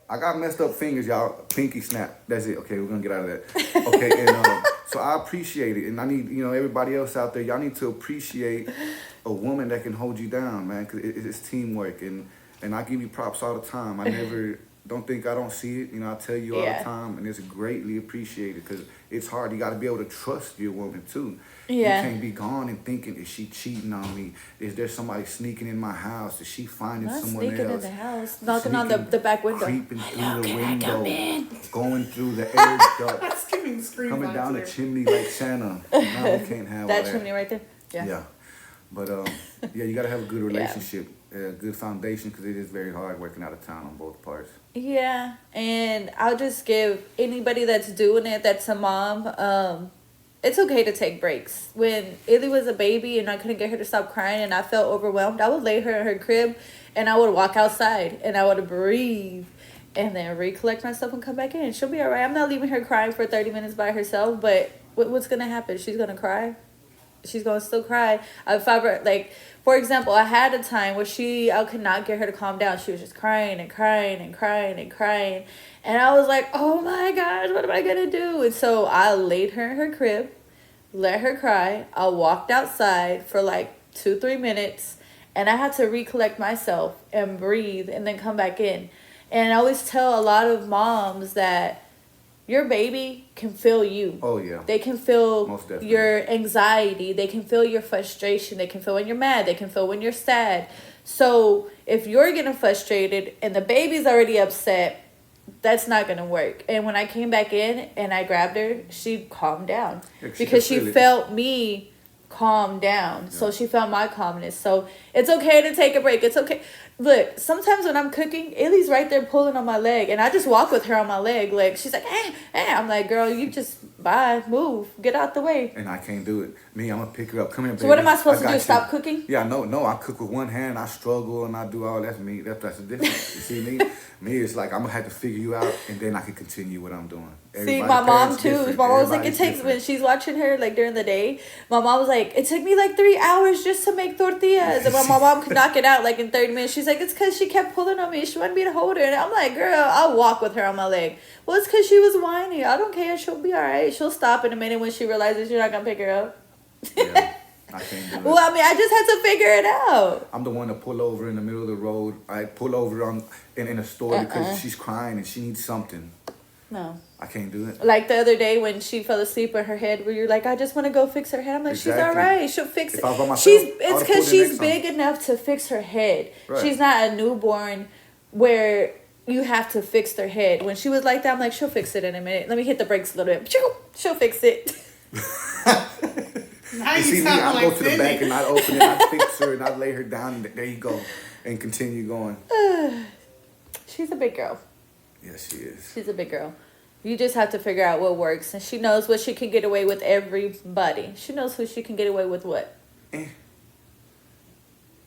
Speaker 2: I got messed up fingers, y'all. Pinky snap. That's it. Okay, we're gonna get out of that. Okay, and so I appreciate it, and I need, everybody else out there, y'all need to appreciate a woman that can hold you down, man, because it's teamwork, and I give you props all the time. I never don't think I don't see it. I tell you all the time, and it's greatly appreciated, because it's hard. You got to be able to trust your woman too.
Speaker 1: Yeah.
Speaker 2: You can't be gone and thinking, is she cheating on me? Is there somebody sneaking in my house? Is she finding
Speaker 1: Not
Speaker 2: someone
Speaker 1: sneaking
Speaker 2: else?
Speaker 1: in the house, knocking on the
Speaker 2: Sneaking,
Speaker 1: back window.
Speaker 2: creeping through
Speaker 1: Hello,
Speaker 2: the
Speaker 1: can I come
Speaker 2: window,
Speaker 1: in?
Speaker 2: going through the air duct,
Speaker 3: That's giving screen
Speaker 2: coming
Speaker 3: vibes
Speaker 2: down the
Speaker 3: there.
Speaker 2: chimney like Santa. No, we can't have all
Speaker 1: That
Speaker 2: that.
Speaker 1: chimney right there.
Speaker 2: Yeah. But yeah, you gotta have a good relationship, a good foundation, because it is very hard working out of town on both parts.
Speaker 1: Yeah, and I'll just give anybody that's doing it, that's a mom, it's okay to take breaks. When Illy was a baby and I couldn't get her to stop crying and I felt overwhelmed, I would lay her in her crib and I would walk outside and I would breathe and then recollect myself and come back in. She'll be all right. I'm not leaving her crying for 30 minutes by herself, but what's going to happen? She's going to cry. She's going to still cry. If I ever, like, for example, I had a time where I could not get her to calm down. She was just crying and crying and crying and crying. And I was like, oh my gosh, what am I going to do? And so I laid her in her crib, let her cry. I walked outside for like 2-3 minutes, and I had to recollect myself and breathe and then come back in. And I always tell a lot of moms that your baby can feel you.
Speaker 2: Oh yeah.
Speaker 1: They can feel
Speaker 2: Most definitely.
Speaker 1: your anxiety. They can feel your frustration. They can feel when you're mad. They can feel when you're sad. So if you're getting frustrated and the baby's already upset, that's not going to work. And when I came back in and I grabbed her, she calmed down.
Speaker 2: Yeah, she
Speaker 1: because
Speaker 2: could
Speaker 1: she
Speaker 2: feel it.
Speaker 1: felt me calm down. So she felt my calmness. So it's okay to take a break. It's okay. Look, sometimes when I'm cooking, Illy's right there pulling on my leg, and I just walk with her on my leg. Like, she's like, I'm like, girl, you just, move, get out the way.
Speaker 2: And I can't do it. Me, I'm gonna pick her up. Come here, baby.
Speaker 1: So what am I supposed to
Speaker 2: got
Speaker 1: do,
Speaker 2: you.
Speaker 1: stop cooking?
Speaker 2: Yeah, no, I cook with one hand, I struggle, and I do all that's me. That's the difference. You see me? Me, it's like I'm gonna have to figure you out, and then I can continue what I'm doing.
Speaker 1: See,
Speaker 2: Everybody
Speaker 1: my mom
Speaker 2: parents
Speaker 1: too.
Speaker 2: different.
Speaker 1: My mom was like, it
Speaker 2: Everybody's
Speaker 1: takes,
Speaker 2: different.
Speaker 1: when she's watching her, like during the day, my mom was like, it took me like 3 hours just to make tortillas. And my mom could knock it out like in 30 minutes. She's like, it's because she kept pulling on me. She wanted me to hold her. And I'm like, girl, I'll walk with her on my leg. Well, it's because she was whining. I don't care. She'll be all right. She'll stop in a minute when she realizes you're not going to pick her up.
Speaker 2: Yeah, I can't do it.
Speaker 1: Well, I mean, I just had to figure it out.
Speaker 2: I'm the one to pull over in the middle of the road. I pull over in a store because she's crying and she needs something.
Speaker 1: No.
Speaker 2: I can't do it.
Speaker 1: Like the other day when she fell asleep on her head, where you're like, I just want to go fix her head. I'm like, she's all
Speaker 2: Exactly.
Speaker 1: right. She'll fix it.
Speaker 2: If I was by myself,
Speaker 1: It's
Speaker 2: I would've
Speaker 1: because
Speaker 2: pulled in
Speaker 1: she's
Speaker 2: next time.
Speaker 1: big enough to fix her head.
Speaker 2: Right.
Speaker 1: She's not a newborn where you have to fix their head. When she was like that, I'm like, she'll fix it in a minute. Let me hit the brakes a little bit. She'll fix it.
Speaker 3: Now
Speaker 2: You see me,
Speaker 3: sound
Speaker 2: I
Speaker 3: like
Speaker 2: go to the
Speaker 3: Cindy.
Speaker 2: back and I open it, I fix her, and I lay her down, and there you go, and continue going.
Speaker 1: She's a big girl.
Speaker 2: Yes, she is.
Speaker 1: She's a big girl. You just have to figure out what works. And she knows what she can get away with everybody. She knows who she can get away with what.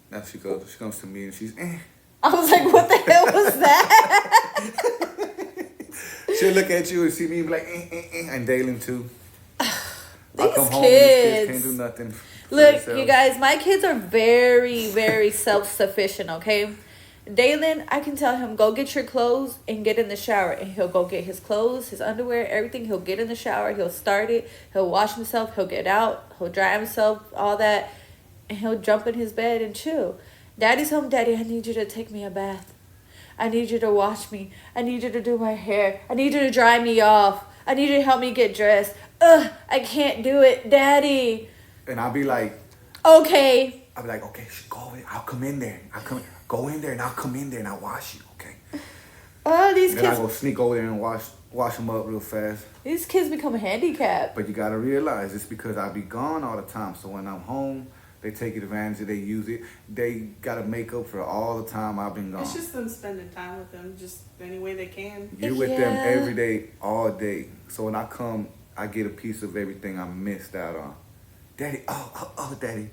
Speaker 2: Now she comes to me and she's
Speaker 1: I was like, what the hell was that?
Speaker 2: She'll look at you and see me and be like, and Dalen too.
Speaker 1: These
Speaker 2: home and these
Speaker 1: kids
Speaker 2: can't do nothing. for
Speaker 1: Look,
Speaker 2: themselves.
Speaker 1: you guys, my kids are very, very self-sufficient, okay? Dalen, I can tell him, go get your clothes and get in the shower. And he'll go get his clothes, his underwear, everything. He'll get in the shower. He'll start it. He'll wash himself. He'll get out. He'll dry himself, all that. And he'll jump in his bed and chill. Daddy's home. Daddy, I need you to take me a bath. I need you to wash me. I need you to do my hair. I need you to dry me off. I need you to help me get dressed. Ugh, I can't do it, Daddy.
Speaker 2: And I'll be like,
Speaker 1: Okay.
Speaker 2: okay, go over there. I'll come in there. Go in there and I'll come in there and I'll wash you, okay?
Speaker 1: Oh, these
Speaker 2: Then I
Speaker 1: kids.
Speaker 2: go sneak over there and wash them up real fast.
Speaker 1: These kids become handicapped.
Speaker 2: But you gotta realize it's because I be gone all the time. So when I'm home, they take advantage of it, they use it. They gotta make up for all the time I've been gone.
Speaker 3: It's just them spending time with them, just any way they can.
Speaker 2: You're with them
Speaker 1: Yeah.
Speaker 2: every day, all day. So when I come, I get a piece of everything I missed out on. Daddy, Daddy.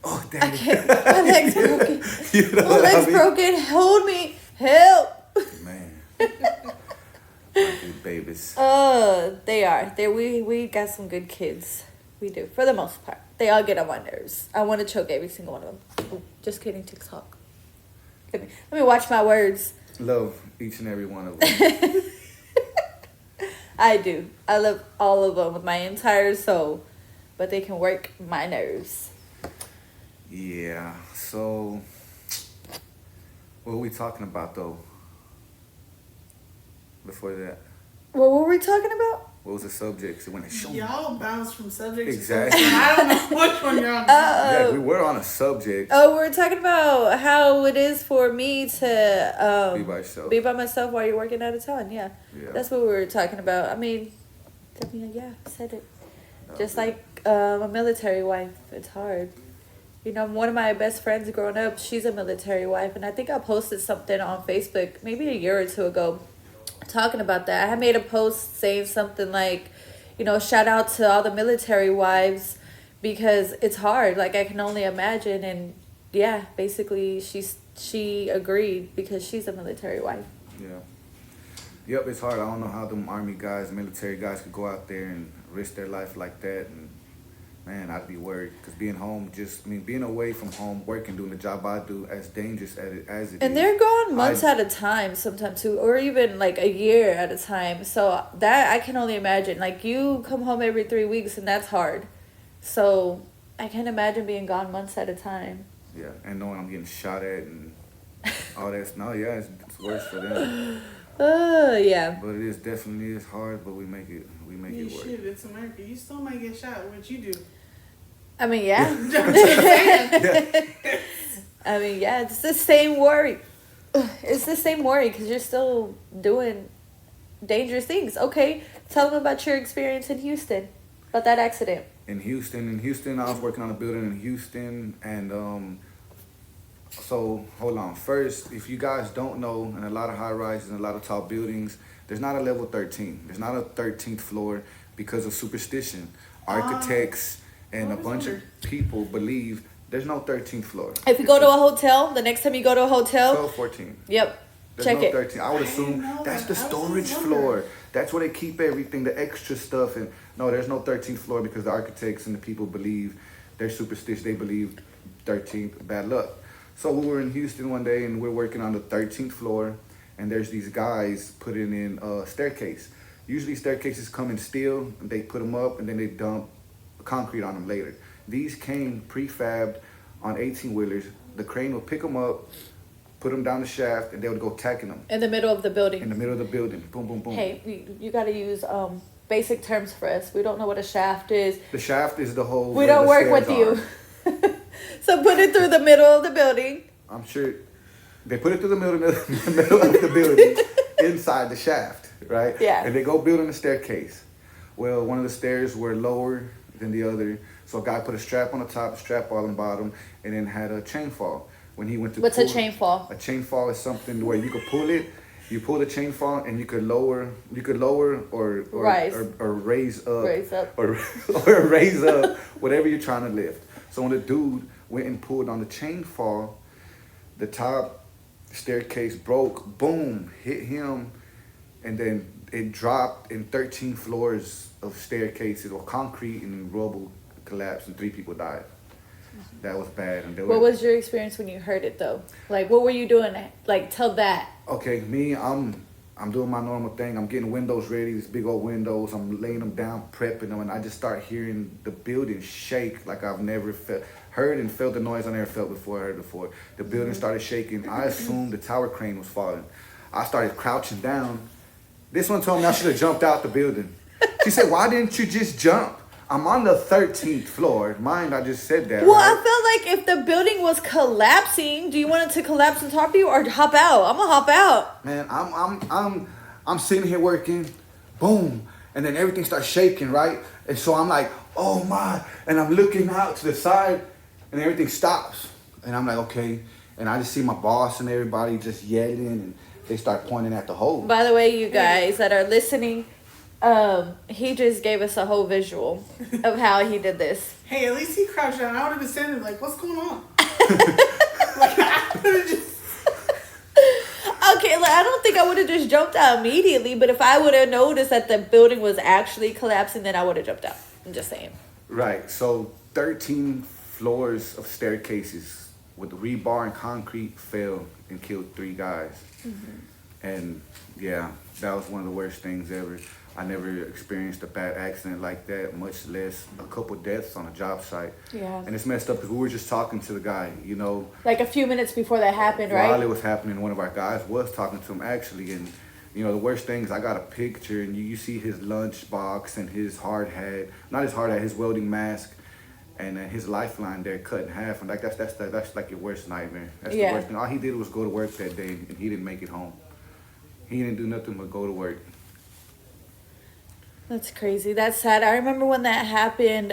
Speaker 2: Oh,
Speaker 1: I
Speaker 2: Daddy.
Speaker 1: can't. My leg's broken.
Speaker 2: You know
Speaker 1: My
Speaker 2: what I
Speaker 1: leg's
Speaker 2: mean?
Speaker 1: broken. Hold me. Help.
Speaker 2: Man. Good babies.
Speaker 1: They are. We got some good kids. We do, for the most part. They all get on my nerves. I want to choke every single one of them. Ooh, just kidding, TikTok. Let me watch my words.
Speaker 2: Love each and every one of them.
Speaker 1: I do. I love all of them with my entire soul. But they can work my nerves.
Speaker 2: Yeah. So, what were we talking about though? Before that,
Speaker 1: What were we talking about?
Speaker 2: what was the subject? So when it showed.
Speaker 3: Y'all bounce from subject
Speaker 2: Exactly.
Speaker 3: to subject. I don't know which one you're on.
Speaker 2: Yeah, we were on a subject.
Speaker 1: Oh, we were talking about how it is for me to
Speaker 2: Be by yourself.
Speaker 1: be by myself while you're working out of town. Yeah.
Speaker 2: Yeah.
Speaker 1: That's what we were talking about. I mean, yeah, I said it. Just
Speaker 2: Okay.
Speaker 1: like a military wife, it's hard. You know, one of my best friends growing up, she's a military wife, and I think I posted something on Facebook maybe a year or two ago talking about that. I had made a post saying something like, you know, shout out to all the military wives because it's hard. Like, I can only imagine. And yeah, basically she agreed because she's a military wife.
Speaker 2: Yeah. Yep, it's hard. I don't know how them army guys, military guys could go out there and risk their life like that. And man, I'd be worried because being home, being away from home, working, doing the job I do, as dangerous as it
Speaker 1: And
Speaker 2: is.
Speaker 1: they're gone months at a time sometimes too, or even like a year at a time. So that I can only imagine. Like, you come home every 3 weeks and that's hard. So I can't imagine being gone months at a time.
Speaker 2: Yeah, and knowing I'm getting shot at and all that. No, yeah, it's worse for them.
Speaker 1: Yeah.
Speaker 2: But it is definitely hard, but we make it
Speaker 3: You
Speaker 2: work.
Speaker 3: should. It's America. You still might get shot. What you do?
Speaker 1: I mean, yeah.
Speaker 3: I'm just saying.
Speaker 1: I mean, yeah, it's the same worry. It's the same worry because you're still doing dangerous things. Okay, tell them about your experience in Houston, about that accident.
Speaker 2: In Houston, I was working on a building in Houston, and so hold on. First, if you guys don't know, in a lot of high rises and a lot of tall buildings, there's not a level 13. There's not a 13th floor because of superstition. Architects and a bunch of people believe there's no 13th floor.
Speaker 1: If you go to a hotel, the next time you go to a hotel,
Speaker 2: 12, 14.
Speaker 1: yep,
Speaker 2: There's
Speaker 1: check
Speaker 2: no
Speaker 1: it.
Speaker 2: 13. I would assume
Speaker 3: know
Speaker 2: that's
Speaker 3: that.
Speaker 2: the
Speaker 3: I was
Speaker 2: storage
Speaker 3: just
Speaker 2: floor.
Speaker 3: wondering.
Speaker 2: That's where they keep everything, the extra stuff. And no, there's no 13th floor because the architects and the people believe, they're superstitious. They believe 13th, bad luck. So we were in Houston one day and we're working on the 13th floor, and there's these guys putting in a staircase. Usually staircases come in steel, and they put them up and then they dump concrete on them later. These came prefabbed on 18-wheelers. The crane would pick them up, put them down the shaft, and they would go tacking them
Speaker 1: In the middle of the building.
Speaker 2: in the middle of the building. Boom, boom, boom.
Speaker 1: Hey, you got to use basic terms for us. We don't know what a shaft is.
Speaker 2: The shaft is the whole.
Speaker 1: We
Speaker 2: where
Speaker 1: don't
Speaker 2: the
Speaker 1: work with
Speaker 2: stairs
Speaker 1: you.
Speaker 2: are.
Speaker 1: So put it through the middle of the building.
Speaker 2: I'm sure they put it through the middle of the building, inside the shaft, right?
Speaker 1: Yeah.
Speaker 2: And they go building a staircase. Well, one of the stairs were lower than the other, so a guy put a strap on the top, a strap on the bottom, and then had a chain fall. When he went to
Speaker 1: What's a
Speaker 2: pull-
Speaker 1: chain fall?
Speaker 2: A chain fall is something where you could pull it, You pull the chain fall, and you could lower or
Speaker 1: Rise.
Speaker 2: or raise up,
Speaker 1: Raise up.
Speaker 2: or or raise up whatever you're trying to lift. So when the dude went and pulled on the chain fall, the top staircase broke, boom, hit him, and then it dropped in 13 floors of staircases or concrete, and rubble collapsed, and 3 people died. That was bad. And
Speaker 1: What was your experience when you heard it though? Like, what were you doing? Like, tell that.
Speaker 2: Okay, me, I'm doing my normal thing. I'm getting windows ready, these big old windows. I'm laying them down, prepping them, and I just start hearing the building shake like I've never heard and felt the noise I never felt before. Heard before. The building started shaking. I assumed the tower crane was falling. I started crouching down. This one told me I should have jumped out the building. She said, "Why didn't you just jump?" I'm on the 13th floor. Mind, I just said that.
Speaker 1: Well,
Speaker 2: right?
Speaker 1: I felt like if the building was collapsing, do you want it to collapse on top of you or hop out? I'm gonna hop out.
Speaker 2: Man, I'm sitting here working, boom, and then everything starts shaking, right? And so I'm like, oh my, and I'm looking out to the side, and everything stops, and I'm like, okay, and I just see my boss and everybody just yelling, and they start pointing at the hole.
Speaker 1: By the way, you guys that are listening, he just gave us a whole visual of how he did this.
Speaker 3: Hey, at least he crouched down. I would have been standing like, what's going on? Like, I would have just.
Speaker 1: Okay, like, I don't think I would have just jumped out immediately, but if I would have noticed that the building was actually collapsing, then I would have jumped out. I'm just saying.
Speaker 2: Right, so 13 floors of staircases with rebar and concrete fell and killed 3 guys. And yeah, that was one of the worst things ever. I never experienced a bad accident like that, much less a couple deaths on a job site.
Speaker 1: Yeah.
Speaker 2: And it's messed up because we were just talking to the guy, you know.
Speaker 1: Like a few minutes before that happened,
Speaker 2: While
Speaker 1: right?
Speaker 2: it was happening, one of our guys was talking to him actually. And, you know, the worst thing is I got a picture and you see his lunch box and his hard hat, not his hard hat, his welding mask. And then his lifeline there cut in half. And like that's like your worst nightmare. That's
Speaker 1: Yeah.
Speaker 2: the worst thing. All he did was go to work that day and he didn't make it home. He didn't do nothing but go to work.
Speaker 1: That's crazy. That's sad. I remember when that happened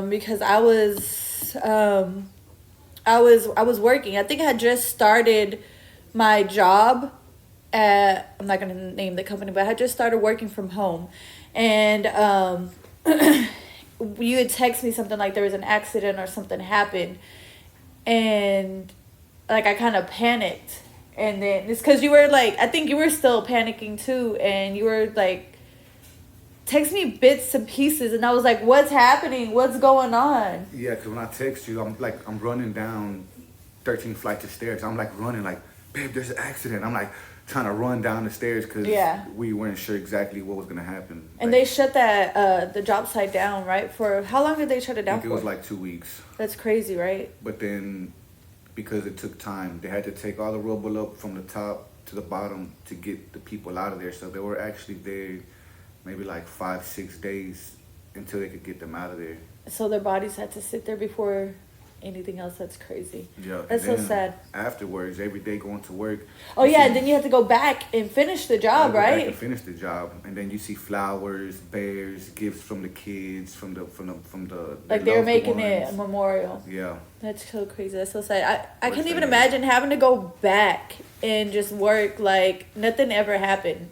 Speaker 1: because I was working. I think I had just started my job at, I'm not going to name the company, but I had just started working from home. And you had text me something like there was an accident or something happened. And like I kind of panicked. And then it's because you were like, I think you were still panicking too. And you were like, text me bits and pieces, and I was like, what's happening? What's going on?
Speaker 2: Yeah, because when I text you, I'm running down 13 flights of stairs. I'm like running like, babe, there's an accident. I'm like trying to run down the stairs because we weren't sure exactly what was going to happen.
Speaker 1: And
Speaker 2: like,
Speaker 1: they shut that the job site down, right? For how long did they shut it down
Speaker 2: I think
Speaker 1: for?
Speaker 2: it was like 2 weeks.
Speaker 1: That's crazy, right?
Speaker 2: But then because it took time, they had to take all the rubble up from the top to the bottom to get the people out of there. So they were actually there maybe like 5-6 days until they could get them out of there.
Speaker 1: So their bodies had to sit there before anything else. That's crazy.
Speaker 2: Yeah.
Speaker 1: That's so sad.
Speaker 2: Afterwards, every day going to work.
Speaker 1: Oh yeah, and then you have to go back and finish the job,
Speaker 2: Go back
Speaker 1: right?
Speaker 2: and finish the job, and then you see flowers, bears, gifts from the kids, from the
Speaker 1: Like they were
Speaker 2: loved
Speaker 1: making it a
Speaker 2: ones.
Speaker 1: memorial.
Speaker 2: Yeah.
Speaker 1: That's so crazy. That's so sad. I can't
Speaker 2: Worst
Speaker 1: even
Speaker 2: thing.
Speaker 1: imagine having to go back and just work like nothing ever happened.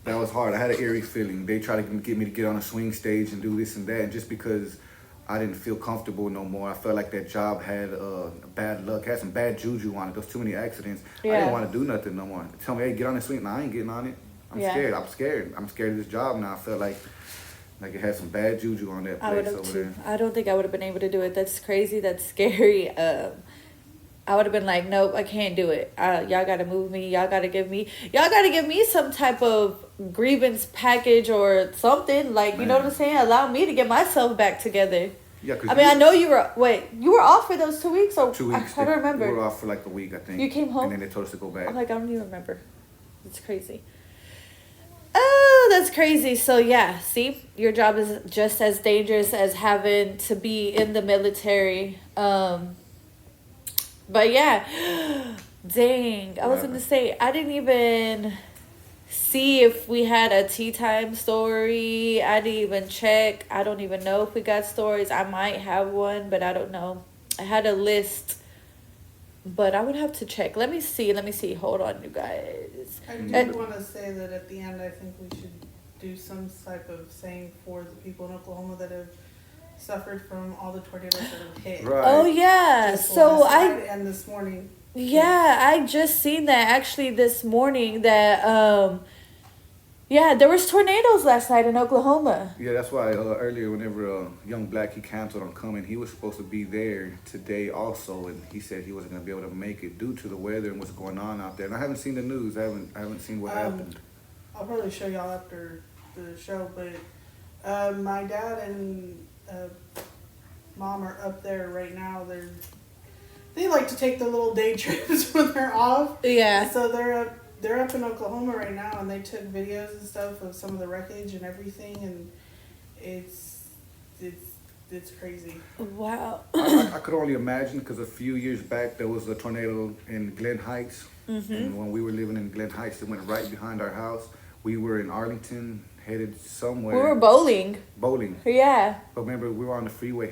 Speaker 2: That was hard. I had an eerie feeling. They tried to get me to get on a swing stage and do this and that, and just because I didn't feel comfortable no more, I felt like that job had bad luck, had some bad juju on it. There was too many accidents. I
Speaker 1: Yeah.
Speaker 2: didn't want to do nothing no more. Tell me, hey, get on the swing. No, I ain't getting on it. I'm
Speaker 1: Yeah.
Speaker 2: scared. I'm scared of this job now. I felt like it had some bad juju on that
Speaker 1: I would
Speaker 2: place
Speaker 1: have
Speaker 2: over
Speaker 1: too.
Speaker 2: there.
Speaker 1: I don't think I would have been able to do it. That's crazy. That's scary. I would have been like, nope, I can't do it. Y'all gotta move me. Y'all gotta give me some type of grievance package or something. Like, you know what I'm saying? Allow me to get myself back together.
Speaker 2: Yeah, cause
Speaker 1: I mean, I know you were off for those 2 weeks, or
Speaker 2: 2 weeks.
Speaker 1: I try to remember.
Speaker 2: We were off for like a week, I think.
Speaker 1: You came home?
Speaker 2: and then they told us to go back.
Speaker 1: I'm like, I don't even remember. It's crazy. Oh, that's crazy. So yeah, see, your job is just as dangerous as having to be in the military. But yeah, dang, I was
Speaker 2: What
Speaker 1: gonna say I didn't even see if we had a tea time story. I didn't even check. I don't even know if we got stories. I might have one, but I don't know. I had a list But I would have to check. Let me see. Let me see. Hold on, you guys.
Speaker 3: I
Speaker 2: Mm.
Speaker 3: do want to say that at the end, I think we should do some type of saying for the people in Oklahoma that have suffered from all the tornadoes that have hit.
Speaker 2: Right.
Speaker 1: Oh yeah.
Speaker 3: Just
Speaker 1: So
Speaker 3: last
Speaker 1: I
Speaker 3: night and this morning.
Speaker 1: Yeah, I just seen that actually this morning that yeah, there was tornadoes last night in Oklahoma.
Speaker 2: Yeah, that's why earlier, whenever Young Black, he canceled on coming, he was supposed to be there today also, and he said he wasn't gonna be able to make it due to the weather and what's going on out there. And I haven't seen the news. I haven't seen what happened.
Speaker 3: I'll probably show y'all after the show, but my dad and mom are up there right now. They like to take their little day trips when they're off.
Speaker 1: Yeah.
Speaker 3: So they're up in Oklahoma right now, and they took videos and stuff of some of the wreckage and everything, and it's crazy.
Speaker 1: Wow.
Speaker 2: I could only imagine because a few years back there was a tornado in Glen Heights, and when we were living in Glen Heights, it went right behind our house. We were in Arlington, headed somewhere.
Speaker 1: We were bowling.
Speaker 2: bowling.
Speaker 1: Yeah.
Speaker 2: But remember, we were on the freeway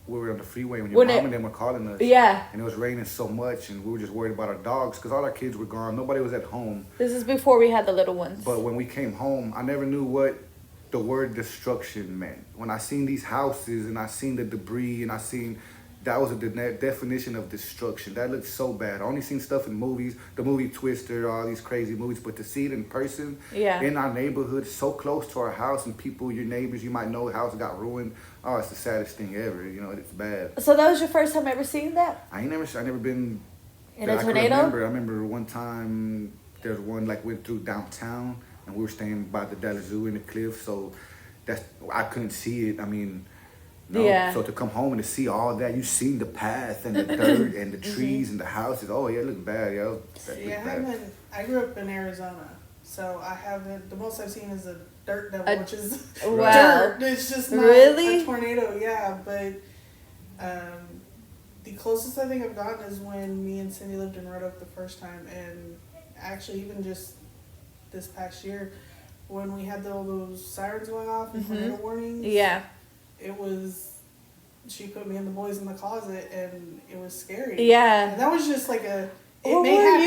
Speaker 2: We were on the freeway when your
Speaker 1: When
Speaker 2: mom
Speaker 1: it-
Speaker 2: and them were calling us.
Speaker 1: Yeah.
Speaker 2: And it was raining so much, and we were just worried about our dogs because all our kids were gone. Nobody was at home.
Speaker 1: This is before we had the little ones.
Speaker 2: But when we came home, I never knew what the word destruction meant. When I seen these houses and I seen the debris and I seen that was the definition of destruction. That looked so bad. I only seen stuff in movies, the movie Twister, all these crazy movies, but to see it in person,
Speaker 1: Yeah.
Speaker 2: in our neighborhood, so close to our house, and people, your neighbors, you might know, house got ruined. Oh, it's the saddest thing ever. You know, it's bad.
Speaker 1: So that was your first time ever seeing that?
Speaker 2: I never been
Speaker 1: In
Speaker 2: that
Speaker 1: a
Speaker 2: I can
Speaker 1: tornado?
Speaker 2: I remember one time there's one like went through downtown, and we were staying by the Dallas Zoo in the cliff, so I couldn't see it. I mean, no.
Speaker 1: Yeah.
Speaker 2: So to come home and to see all that, you seen the path and the dirt and the trees and the houses. Oh yeah, it looked bad, yo. That
Speaker 3: See,
Speaker 2: looked bad.
Speaker 3: I grew up in Arizona, so I haven't. The most I've seen is a dirt devil, which is
Speaker 1: Wow.
Speaker 3: dirt. It's just not
Speaker 1: Really?
Speaker 3: a tornado. Yeah, but the closest I think I've gotten is when me and Cindy lived in Red Oak the first time, and actually even just this past year when we had all those sirens going off and tornado warnings.
Speaker 1: Yeah.
Speaker 3: It was. She put me and the boys in the closet, and it was scary.
Speaker 1: Yeah.
Speaker 3: And that was just like a. It
Speaker 1: Where
Speaker 3: may
Speaker 1: were
Speaker 3: happen.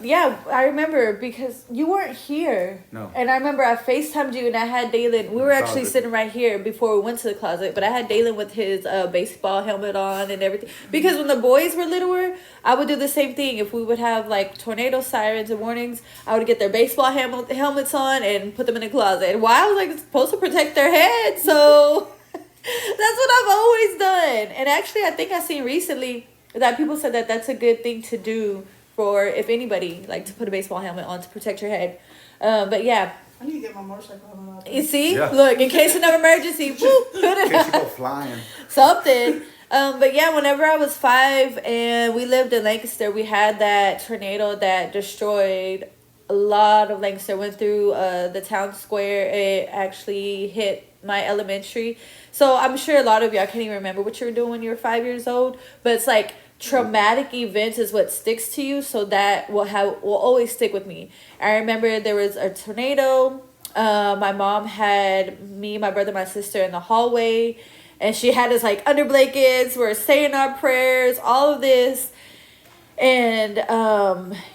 Speaker 1: you? Yeah, I remember because you weren't here.
Speaker 2: No.
Speaker 1: And I remember I FaceTimed you and I had Dalen. We were actually
Speaker 2: Closet.
Speaker 1: sitting right here before we went to the closet, but I had Dalen with his baseball helmet on and everything. Because when the boys were littler, I would do the same thing. If we would have like tornado sirens and warnings, I would get their baseball helmets on and put them in the closet. And why? I was like, it's supposed to protect their head, so that's what I've always done. And actually, I think I seen recently that people said that that's a good thing to do for if anybody like to put a baseball helmet on to protect your head. But yeah,
Speaker 3: I need to get my motorcycle helmet out.
Speaker 1: you see,
Speaker 2: Yeah.
Speaker 1: look, in case of an emergency, whoop, put
Speaker 2: In
Speaker 1: it
Speaker 2: case you go
Speaker 1: out.
Speaker 2: flying.
Speaker 1: Something. But yeah, whenever I was 5 and we lived in Lancaster, we had that tornado that destroyed a lot of Lancaster. Went through the town square. It actually hit my elementary. So I'm sure a lot of y'all can't even remember what you were doing when you were 5 years old. But it's like traumatic events is what sticks to you. So that will always stick with me. I remember there was a tornado. My mom had me, my brother, my sister in the hallway. And she had us like under blankets. We're saying our prayers, all of this. And,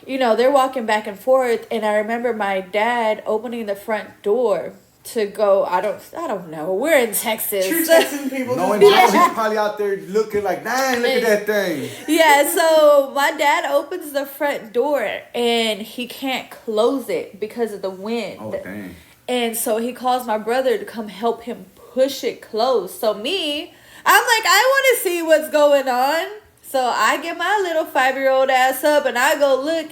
Speaker 1: they're walking back and forth. And I remember my dad opening the front door to go, I don't know. We're in Texas.
Speaker 3: True Texan people.
Speaker 2: Knowing
Speaker 3: just-
Speaker 2: now, he's probably out there looking like, dang, look at that thing.
Speaker 1: Yeah, so my dad opens the front door and he can't close it because of the wind.
Speaker 2: Oh, dang.
Speaker 1: And so he calls my brother to come help him push it closed. So I'm like, I want to see what's going on. So I get my little 5-year-old ass up and I go look,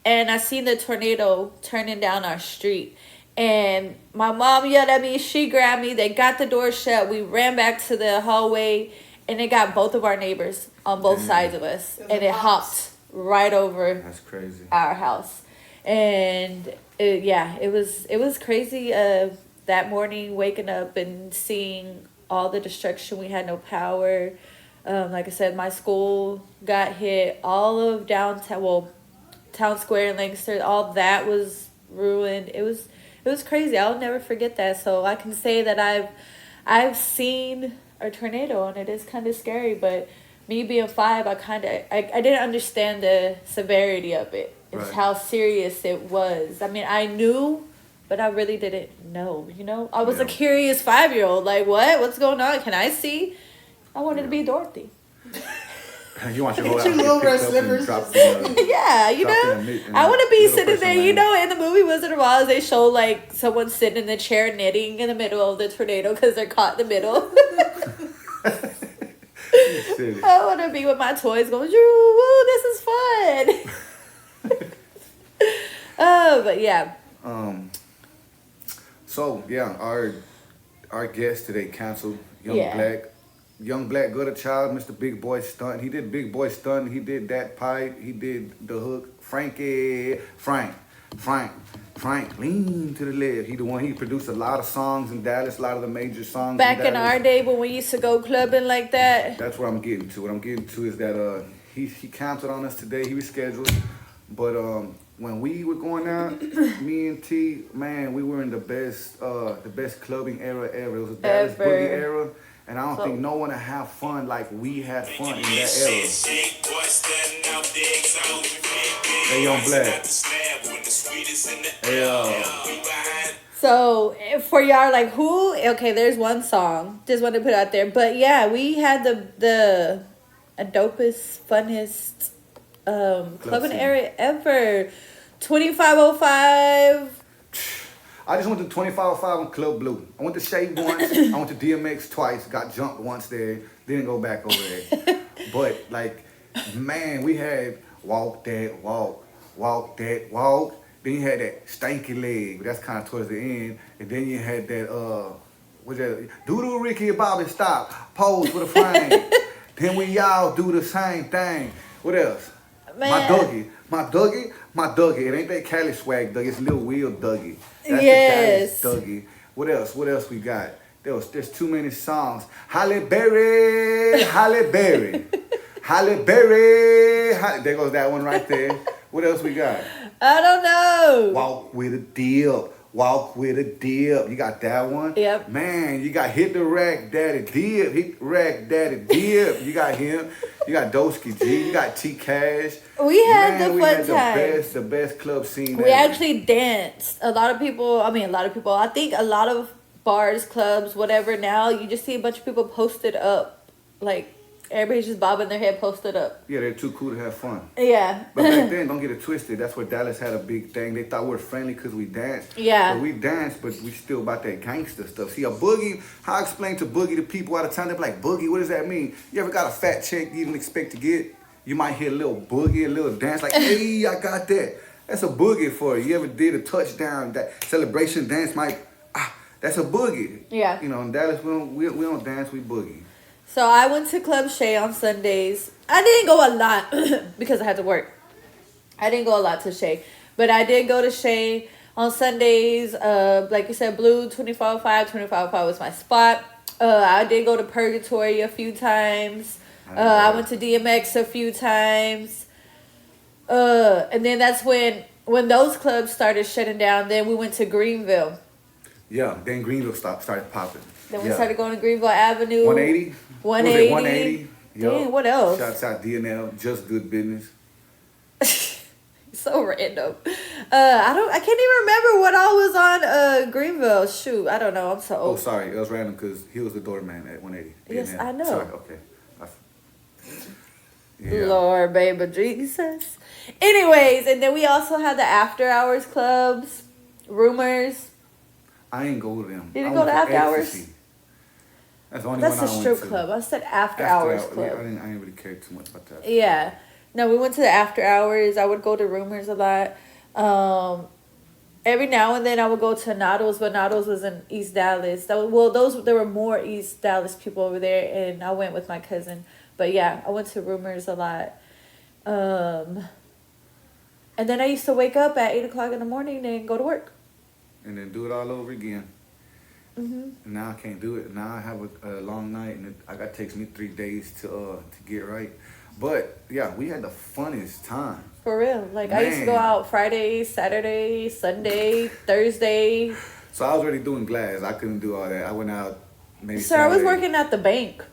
Speaker 1: and I seen the tornado turning down our street. And my mom yelled at me. She grabbed me. They got the door shut. We ran back to the hallway, and it got both of our neighbors on both
Speaker 2: Damn.
Speaker 1: sides of us.
Speaker 3: It was
Speaker 1: And
Speaker 3: a
Speaker 1: it
Speaker 3: box.
Speaker 1: hopped right over
Speaker 2: That's crazy.
Speaker 1: our house. And it was crazy that morning, waking up and seeing all the destruction. We had no power. Like I said, my school got hit. All of downtown, town square in Lancaster, all that was ruined. It was crazy. I'll never forget that. So I can say that I've seen a tornado, and it is kind of scary, but me being 5, I didn't understand the severity of it. It's
Speaker 2: Right.
Speaker 1: how serious it was. I mean, I knew, but I really didn't know. I was a
Speaker 2: Yeah.
Speaker 1: curious 5-year-old. Like, what's going on? Can I see? I wanted to be Dorothy.
Speaker 2: You want your whole
Speaker 3: Get your
Speaker 2: outfit
Speaker 3: little red
Speaker 2: picked up and
Speaker 3: slippers.
Speaker 2: dropped in,
Speaker 1: Yeah,
Speaker 2: Drop in a
Speaker 1: I want to be
Speaker 2: little
Speaker 1: sitting
Speaker 2: person
Speaker 1: there.
Speaker 2: land.
Speaker 1: In the movie Wizard of Oz, they show like someone sitting in the chair knitting in the middle of the tornado because they're caught in the middle.
Speaker 2: Silly.
Speaker 1: I want to be with my toys going, woo, this is fun. Oh, but yeah.
Speaker 2: So yeah, our guest today canceled.
Speaker 1: Yeah.
Speaker 2: Young Black Gutter Child, Mr. Big Boy Stunt. He did Big Boy Stunt. He did that pipe. He did the hook. Frank, lean to the left. He the one. He produced a lot of songs in Dallas. A lot of the major songs.
Speaker 1: Back in
Speaker 2: Dallas.
Speaker 1: our day when we used to go clubbing like that.
Speaker 2: That's what I'm getting to. What I'm getting to is that he canceled on us today. He rescheduled, but when we were going out, me and T, man, we were in the best clubbing era ever. It was a Dallas
Speaker 1: Ever.
Speaker 2: boogie era, and I don't
Speaker 1: So-
Speaker 2: think no one had fun like we had fun in that era. Hey, Young Black. Yeah.
Speaker 1: So for y'all, like who? Okay, there's one song. Just want to put it out there. But yeah, we had the dopest, funnest clubbing
Speaker 2: scene.
Speaker 1: area ever. 2505.
Speaker 2: I just went to 2505 on Club Blue. I went to Shade once. I went to DMX twice. Got jumped once there. Didn't go back over there. But like, man, we had walk that walk, walk that walk. Then you had that stanky leg. That's kind of towards the end. And then you had that what's that? Doodle Ricky and Bobby stop. Pose for the frame. Then we y'all do the same thing. What else?
Speaker 1: Man.
Speaker 2: My Dougie. It ain't that Cali swag Dougie. It's Lil Will Dougie. That's
Speaker 1: Yes.
Speaker 2: the Dallas Dougie. What else we got? There's too many songs. Halle Berry. There goes that one right there. What else we got?
Speaker 1: I don't know.
Speaker 2: Walk with a dip. You got that one?
Speaker 1: Yep.
Speaker 2: Man, you got Hit the Rack Daddy Dip. You got him. You got Dosky G. You got T Cash.
Speaker 1: We had
Speaker 2: Man,
Speaker 1: the
Speaker 2: we
Speaker 1: fun
Speaker 2: had
Speaker 1: times.
Speaker 2: the best club scene
Speaker 1: We
Speaker 2: ever.
Speaker 1: actually danced. I think a lot of bars, clubs, whatever, now you just see a bunch of people posted up. Like, everybody's just bobbing their head posted up.
Speaker 2: Yeah, they're too cool to have fun.
Speaker 1: Yeah.
Speaker 2: But back then, don't get it twisted. That's where Dallas had a big thing. They thought we were friendly because we danced.
Speaker 1: Yeah.
Speaker 2: But we danced, but we still about that gangster stuff. See, a boogie, how I explain to boogie to people out of town, they're like, boogie, what does that mean? You ever got a fat check you didn't expect to get? You might hear a little boogie, a little dance, like, hey, I got that. That's a boogie for you. You ever did a touchdown, that celebration dance, that's a boogie.
Speaker 1: Yeah.
Speaker 2: You know, in Dallas, we don't dance, we boogie.
Speaker 1: So I went to Club Shay on Sundays. I didn't go a lot because I had to work. I didn't go a lot to Shay. But I did go to Shay on Sundays. Like you said, Blue, 2505. 2505 was my spot. I did go to Purgatory a few times. I went to DMX a few times. And then that's when those clubs started shutting down. Then we went to Greenville.
Speaker 2: Yeah, then Greenville started popping.
Speaker 1: Then we started going to Greenville Avenue.
Speaker 2: 180?
Speaker 1: 180.
Speaker 2: 180.
Speaker 1: Dang, what else?
Speaker 2: Shouts out DNL, Just Good Business.
Speaker 1: So random. I can't even remember what all was on Greenville. Shoot, I don't know. I'm so
Speaker 2: Oh,
Speaker 1: old.
Speaker 2: sorry. It was random because he was the doorman at 180.
Speaker 1: Yes,
Speaker 2: DNL.
Speaker 1: I know.
Speaker 2: Sorry, okay. Yeah.
Speaker 1: Lord, baby, Jesus. Anyways, and then we also had the after hours clubs, Rumors.
Speaker 2: I ain't go to them.
Speaker 1: You didn't
Speaker 2: I
Speaker 1: go
Speaker 2: went
Speaker 1: to after hours?
Speaker 2: Ecstasy. That's the only
Speaker 1: That's
Speaker 2: one
Speaker 1: a
Speaker 2: I
Speaker 1: strip
Speaker 2: went to.
Speaker 1: club. I said after hours club.
Speaker 2: I didn't really care too much about that.
Speaker 1: Yeah. No, we went to the after hours. I would go to Rumors a lot. Every now and then I would go to Noddles, but Noddles was in East Dallas. There were more East Dallas people over there, and I went with my cousin. But yeah, I went to Rumors a lot. And then I used to wake up at 8 o'clock in the morning and go to work.
Speaker 2: And then do it all over again.
Speaker 1: Mm-hmm.
Speaker 2: And now I can't do it. Now I have a long night, and it takes me 3 days to get right. But yeah, we had the funnest time.
Speaker 1: For real. Like, I used to go
Speaker 2: Man.
Speaker 1: out Friday, Saturday, Sunday, Thursday.
Speaker 2: So I was already doing glass. I couldn't do all that. I went out maybe
Speaker 1: Sir, I was
Speaker 2: Saturday.
Speaker 1: working at the bank.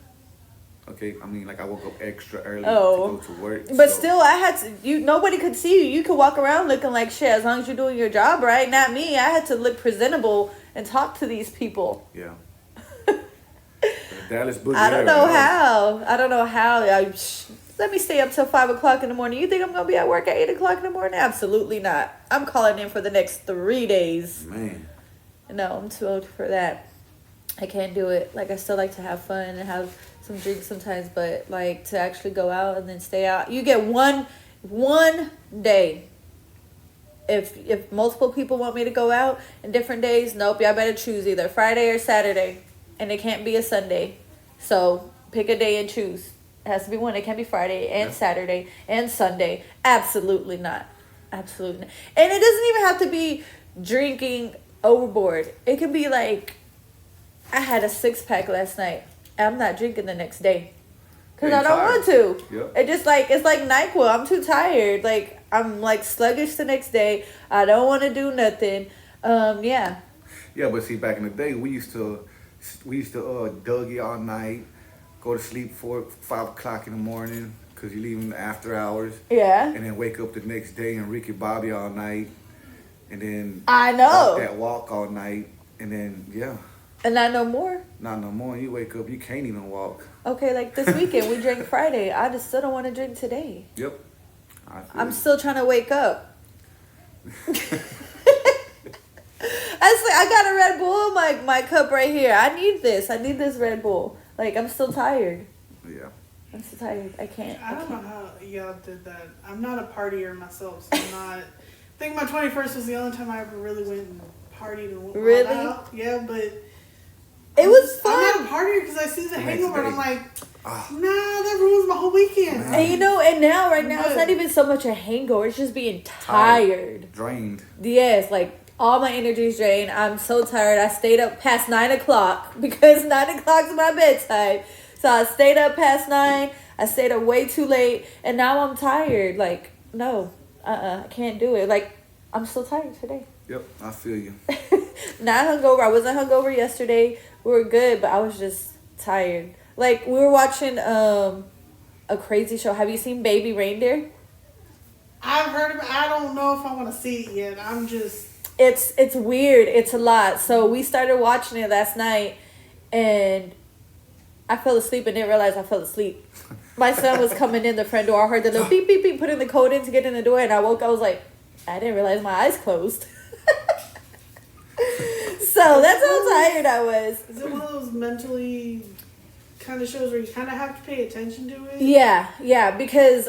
Speaker 2: Okay, I mean, like I woke up extra early
Speaker 1: Oh.
Speaker 2: to go to work.
Speaker 1: But
Speaker 2: so-
Speaker 1: still, I had to. Nobody could see you. You could walk around looking like shit as long as you're doing your job right. Not me. I had to look presentable and talk to these people.
Speaker 2: Yeah. Dallas Boogie.
Speaker 1: I don't know how. I don't know how. Let me stay up till 5 o'clock in the morning. You think I'm gonna be at work at 8 o'clock in the morning? Absolutely not. I'm calling in for the next 3 days.
Speaker 2: Man.
Speaker 1: No, I'm too old for that. I can't do it. Like, I still like to have fun and have some drinks sometimes, but like to actually go out and then stay out. You get one day. If multiple people want me to go out in different days, nope, y'all better choose either Friday or Saturday. And it can't be a Sunday. So pick a day and choose. It has to be one. It can't be Friday and Saturday and Sunday. Absolutely not. Absolutely not. And it doesn't even have to be drinking overboard. It can be like, I had a 6-pack last night. I'm not drinking the next day. Because
Speaker 2: You're
Speaker 1: I don't
Speaker 2: tired.
Speaker 1: want to.
Speaker 2: Yep.
Speaker 1: It's like NyQuil. I'm too tired. Like, I'm like sluggish the next day. I don't want to do nothing. Yeah.
Speaker 2: Yeah, but see, back in the day, we used to Dougie all night, go to sleep 5 o'clock in the morning because you leave in the after hours,
Speaker 1: Yeah.
Speaker 2: and then wake up the next day and Ricky Bobby all night, and then
Speaker 1: I know.
Speaker 2: walk that walk all night, and then
Speaker 1: And not no more.
Speaker 2: not no more. You wake up, you can't even walk.
Speaker 1: Okay, like this weekend, we drank Friday. I just still don't want to drink today.
Speaker 2: Yep.
Speaker 1: I'm still trying to wake up. I got a Red Bull in my cup right here. I need this. I need this Red Bull. Like, I'm still tired.
Speaker 2: Yeah.
Speaker 1: I'm still tired. I can't.
Speaker 3: I don't know how y'all did that. I'm not a partier myself, so I'm not. I think my 21st was the only time I ever really went and partied and went
Speaker 1: Really?
Speaker 3: out. Yeah, but
Speaker 1: It was
Speaker 3: I'm not
Speaker 1: fun.
Speaker 3: a partier because I see the
Speaker 2: next
Speaker 3: hangover and I'm
Speaker 2: day.
Speaker 3: like, nah, that ruins my whole weekend.
Speaker 2: Man.
Speaker 1: And you know, and now, right now, it's
Speaker 3: Good.
Speaker 1: not even so much a hangover. It's just being tired.
Speaker 2: Drained.
Speaker 1: Yes, like all my energy is drained. I'm so tired. I stayed up past 9 o'clock because 9 o'clock is my bedtime. So I stayed up past 9. I stayed up way too late, and now I'm tired. Like, no, I can't do it. Like, I'm still tired today.
Speaker 2: Yep, I feel you.
Speaker 1: Not hungover. I wasn't hungover yesterday. We were good, but I was just tired. Like, we were watching a crazy show. Have you seen Baby Reindeer?
Speaker 3: I've heard of it. I don't know if I want to see it yet. I'm just.
Speaker 1: It's weird. It's a lot. So we started watching it last night, and I fell asleep and didn't realize I fell asleep. My son was coming in the front door. I heard the little beep, beep, beep, putting the code in to get in the door, and I woke up. I was like, I didn't realize my eyes closed. So that's how tired I was.
Speaker 3: Is it one of those mentally kind of shows where you kind of have to pay attention to it?
Speaker 1: Yeah, because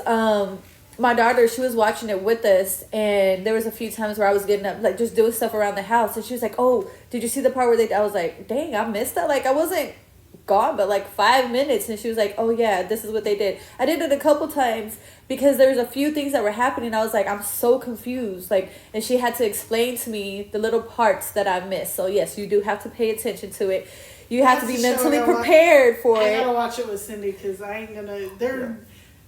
Speaker 1: my daughter, she was watching it with us, and there was a few times where I was getting up, like, just doing stuff around the house, and she was like, oh, did you see the part where I was like, dang, I missed that. Like, I wasn't gone but like 5 minutes, and she was like, oh yeah, this is what they did. I did it a couple times because there was a few things that were happening. I was like, I'm so confused, like, and she had to explain to me the little parts that I missed. So yes, you do have to pay attention to it. You have to be mentally prepared for
Speaker 3: I
Speaker 1: it.
Speaker 3: gotta watch it with Cindy because I ain't gonna.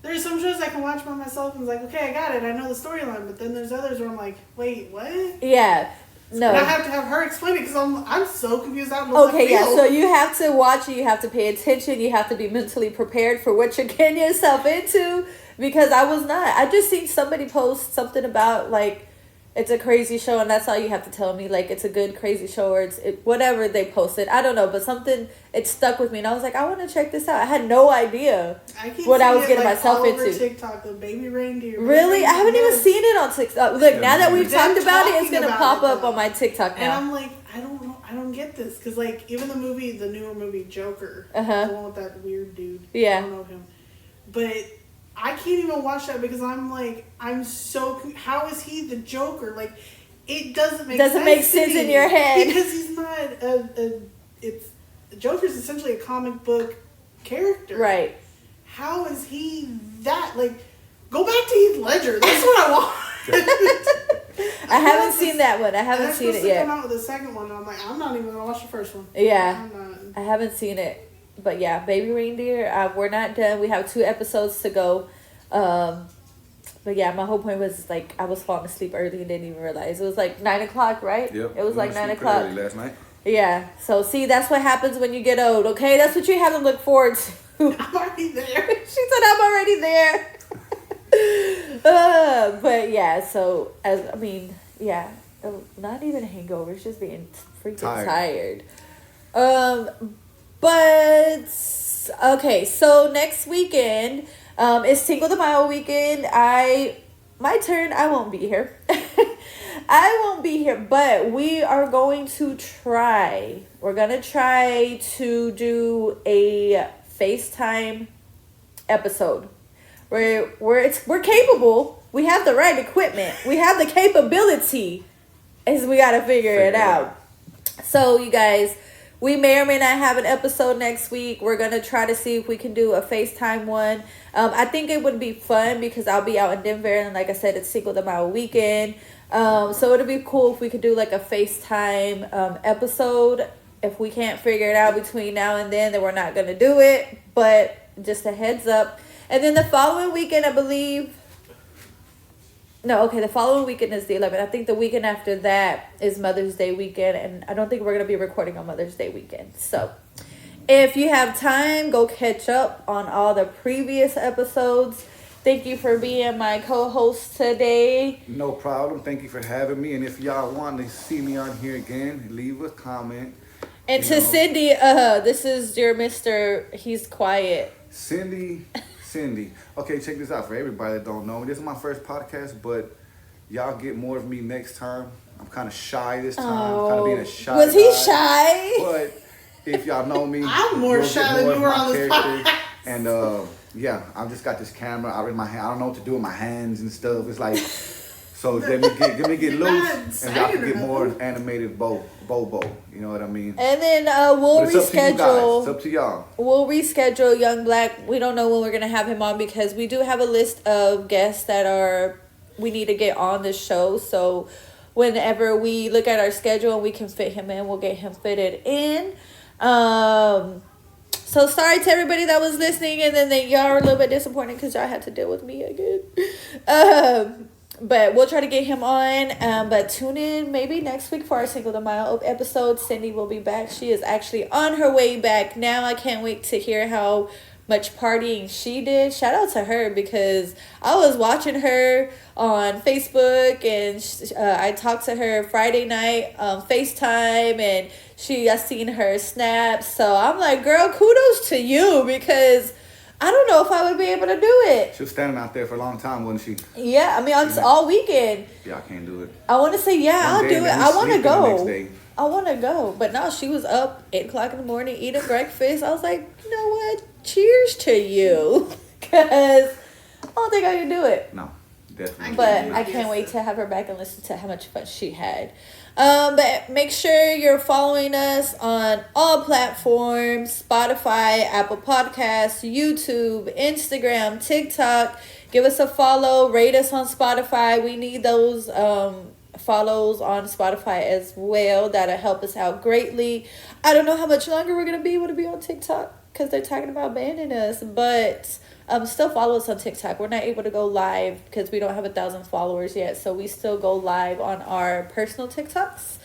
Speaker 3: There's some shows I can watch by myself and it's like, okay, I got it, I know the storyline. But then there's others where I'm like, wait, what?
Speaker 1: Yeah. No.
Speaker 3: And I have to have her explain it because I'm so confused. I don't know.
Speaker 1: Okay, yeah. So you have to watch it. You have to pay attention. You have to be mentally prepared for what you're getting yourself into. Because I was not. I just seen somebody post something about like it's a crazy show, and that's all you have to tell me. Like, it's a good crazy show, or whatever they posted. I don't know, but something, it stuck with me, and I was like, I want to check this out. I had no idea what I was getting myself
Speaker 3: all over
Speaker 1: into.
Speaker 3: TikTok, the Baby Reindeer.
Speaker 1: Really? I haven't even seen it on TikTok. Look, now that we've
Speaker 3: Them
Speaker 1: talked about it, it's
Speaker 3: talking
Speaker 1: going to
Speaker 3: about
Speaker 1: pop
Speaker 3: it,
Speaker 1: up
Speaker 3: though.
Speaker 1: on my TikTok now.
Speaker 3: And I'm like, I don't know, I don't get this because like even the newer movie Joker,
Speaker 1: Uh-huh.
Speaker 3: the one with that weird dude.
Speaker 1: Yeah.
Speaker 3: I don't know him, but I can't even watch that because I'm like, how is he the Joker? Like, it doesn't make
Speaker 1: sense
Speaker 3: to
Speaker 1: in
Speaker 3: me
Speaker 1: your head.
Speaker 3: because he's not Joker's essentially a comic book character.
Speaker 1: Right.
Speaker 3: How is he that? Like, go back to Heath Ledger. That's what I want.
Speaker 1: I haven't seen that one. I haven't
Speaker 3: And
Speaker 1: seen
Speaker 3: I'm
Speaker 1: it
Speaker 3: supposed to
Speaker 1: yet.
Speaker 3: come out with the second one, and I'm like, I'm not even gonna watch the first one.
Speaker 1: Yeah.
Speaker 3: I'm not.
Speaker 1: I haven't seen it. But yeah, Baby Reindeer, we're not done. We have 2 episodes to go. But yeah, my whole point was like I was falling asleep early and didn't even realize. It was like 9 o'clock, right?
Speaker 2: Yep.
Speaker 1: It was
Speaker 2: we
Speaker 1: like
Speaker 2: went to
Speaker 1: 9
Speaker 2: sleep
Speaker 1: o'clock.
Speaker 2: early last night.
Speaker 1: Yeah. So see, that's what happens when you get old. Okay, that's what you have to look forward to.
Speaker 3: I'm already there.
Speaker 1: She said, "I'm already there." But yeah. So yeah, not even hangovers, just being freaking tired. But okay. So next weekend, is Cinco de Mayo weekend. My turn. I won't be here. I won't be here, but we are going to try. We're gonna try to do a FaceTime episode where we're capable. We have the right equipment. We have the capability. Is we gotta figure it out. So you guys, we may or may not have an episode next week. We're gonna try to see if we can do a FaceTime one. I think it would be fun because I'll be out in Denver, and like I said, it's Cinco de Mayo weekend. So it'd be cool if we could do like a FaceTime episode. If we can't figure it out between now and then we're not gonna do it. But just a heads up. And then the following weekend, I believe. No, okay, the following weekend is the 11th. I think the weekend after that is Mother's Day weekend, and I don't think we're going to be recording on Mother's Day weekend. So, if you have time, go catch up on all the previous episodes. Thank you for being my co-host today.
Speaker 2: No problem. Thank you for having me. And if y'all want to see me on here again, leave a comment.
Speaker 1: And to Cindy, this is your Mr. He's quiet.
Speaker 2: Cindy. Okay, check this out for everybody that don't know me. This is my first podcast, but y'all get more of me next time. I'm kind of shy this time. I'm kind of being a shy
Speaker 1: Was he
Speaker 2: guy.
Speaker 1: shy?
Speaker 2: But if y'all know me,
Speaker 3: I'm more
Speaker 2: you'll
Speaker 3: shy
Speaker 2: get
Speaker 3: than
Speaker 2: more
Speaker 3: you
Speaker 2: of
Speaker 3: were
Speaker 2: my
Speaker 3: on this
Speaker 2: character.
Speaker 3: podcast.
Speaker 2: And yeah, I've just got this camera out in my hand. I don't know what to do with my hands and stuff. It's like, so let me get loose, and y'all can get more animated Bobo. You know what I mean?
Speaker 1: And then we'll
Speaker 2: But it's
Speaker 1: reschedule.
Speaker 2: It's up to y'all.
Speaker 1: We'll reschedule Young Black. We don't know when we're gonna have him on because we do have a list of guests that we need to get on the show. So whenever we look at our schedule and we can fit him in, we'll get him fitted in. So sorry to everybody that was listening, and then y'all are a little bit disappointed because y'all had to deal with me again. But we'll try to get him on. But tune in maybe next week for our Cinco de Mayo episode. Cindy will be back. She is actually on her way back now. I can't wait to hear how much partying she did. Shout out to her because I was watching her on Facebook, and I talked to her Friday night FaceTime, and I seen her snaps. So I'm like, girl, kudos to you because I don't know if I would be able to do it.
Speaker 2: She was standing out there for a long time, wasn't she?
Speaker 1: Yeah, I mean, all weekend.
Speaker 2: Yeah, I can't do it.
Speaker 1: I want to say, yeah, I'll do it. I want to go.
Speaker 2: Go.
Speaker 1: I want to go. But no, she was up 8 o'clock in the morning eating breakfast. I was like, you know what? Cheers to you. Because I don't think I can do it.
Speaker 2: No, definitely.
Speaker 1: But
Speaker 2: not.
Speaker 1: I can't wait to have her back and listen to how much fun she had. But make sure you're following us on all platforms: Spotify, Apple Podcasts, YouTube, Instagram, TikTok. Give us a follow, rate us on Spotify. We need those follows on Spotify as well. That'll help us out greatly. I don't know how much longer we're going to be able to be on TikTok because they're talking about banning us, but still follow us on TikTok. We're not able to go live because we don't have 1,000 followers yet, so we still go live on our personal TikToks.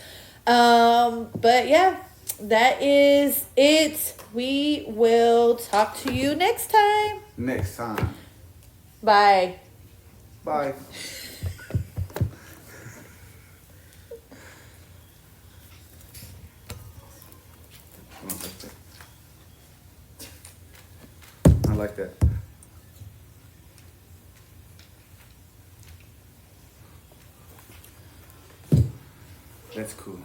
Speaker 1: But yeah, that is it. We will talk to you next time.
Speaker 2: Next time.
Speaker 1: Bye.
Speaker 2: Bye. I like that. That's cool.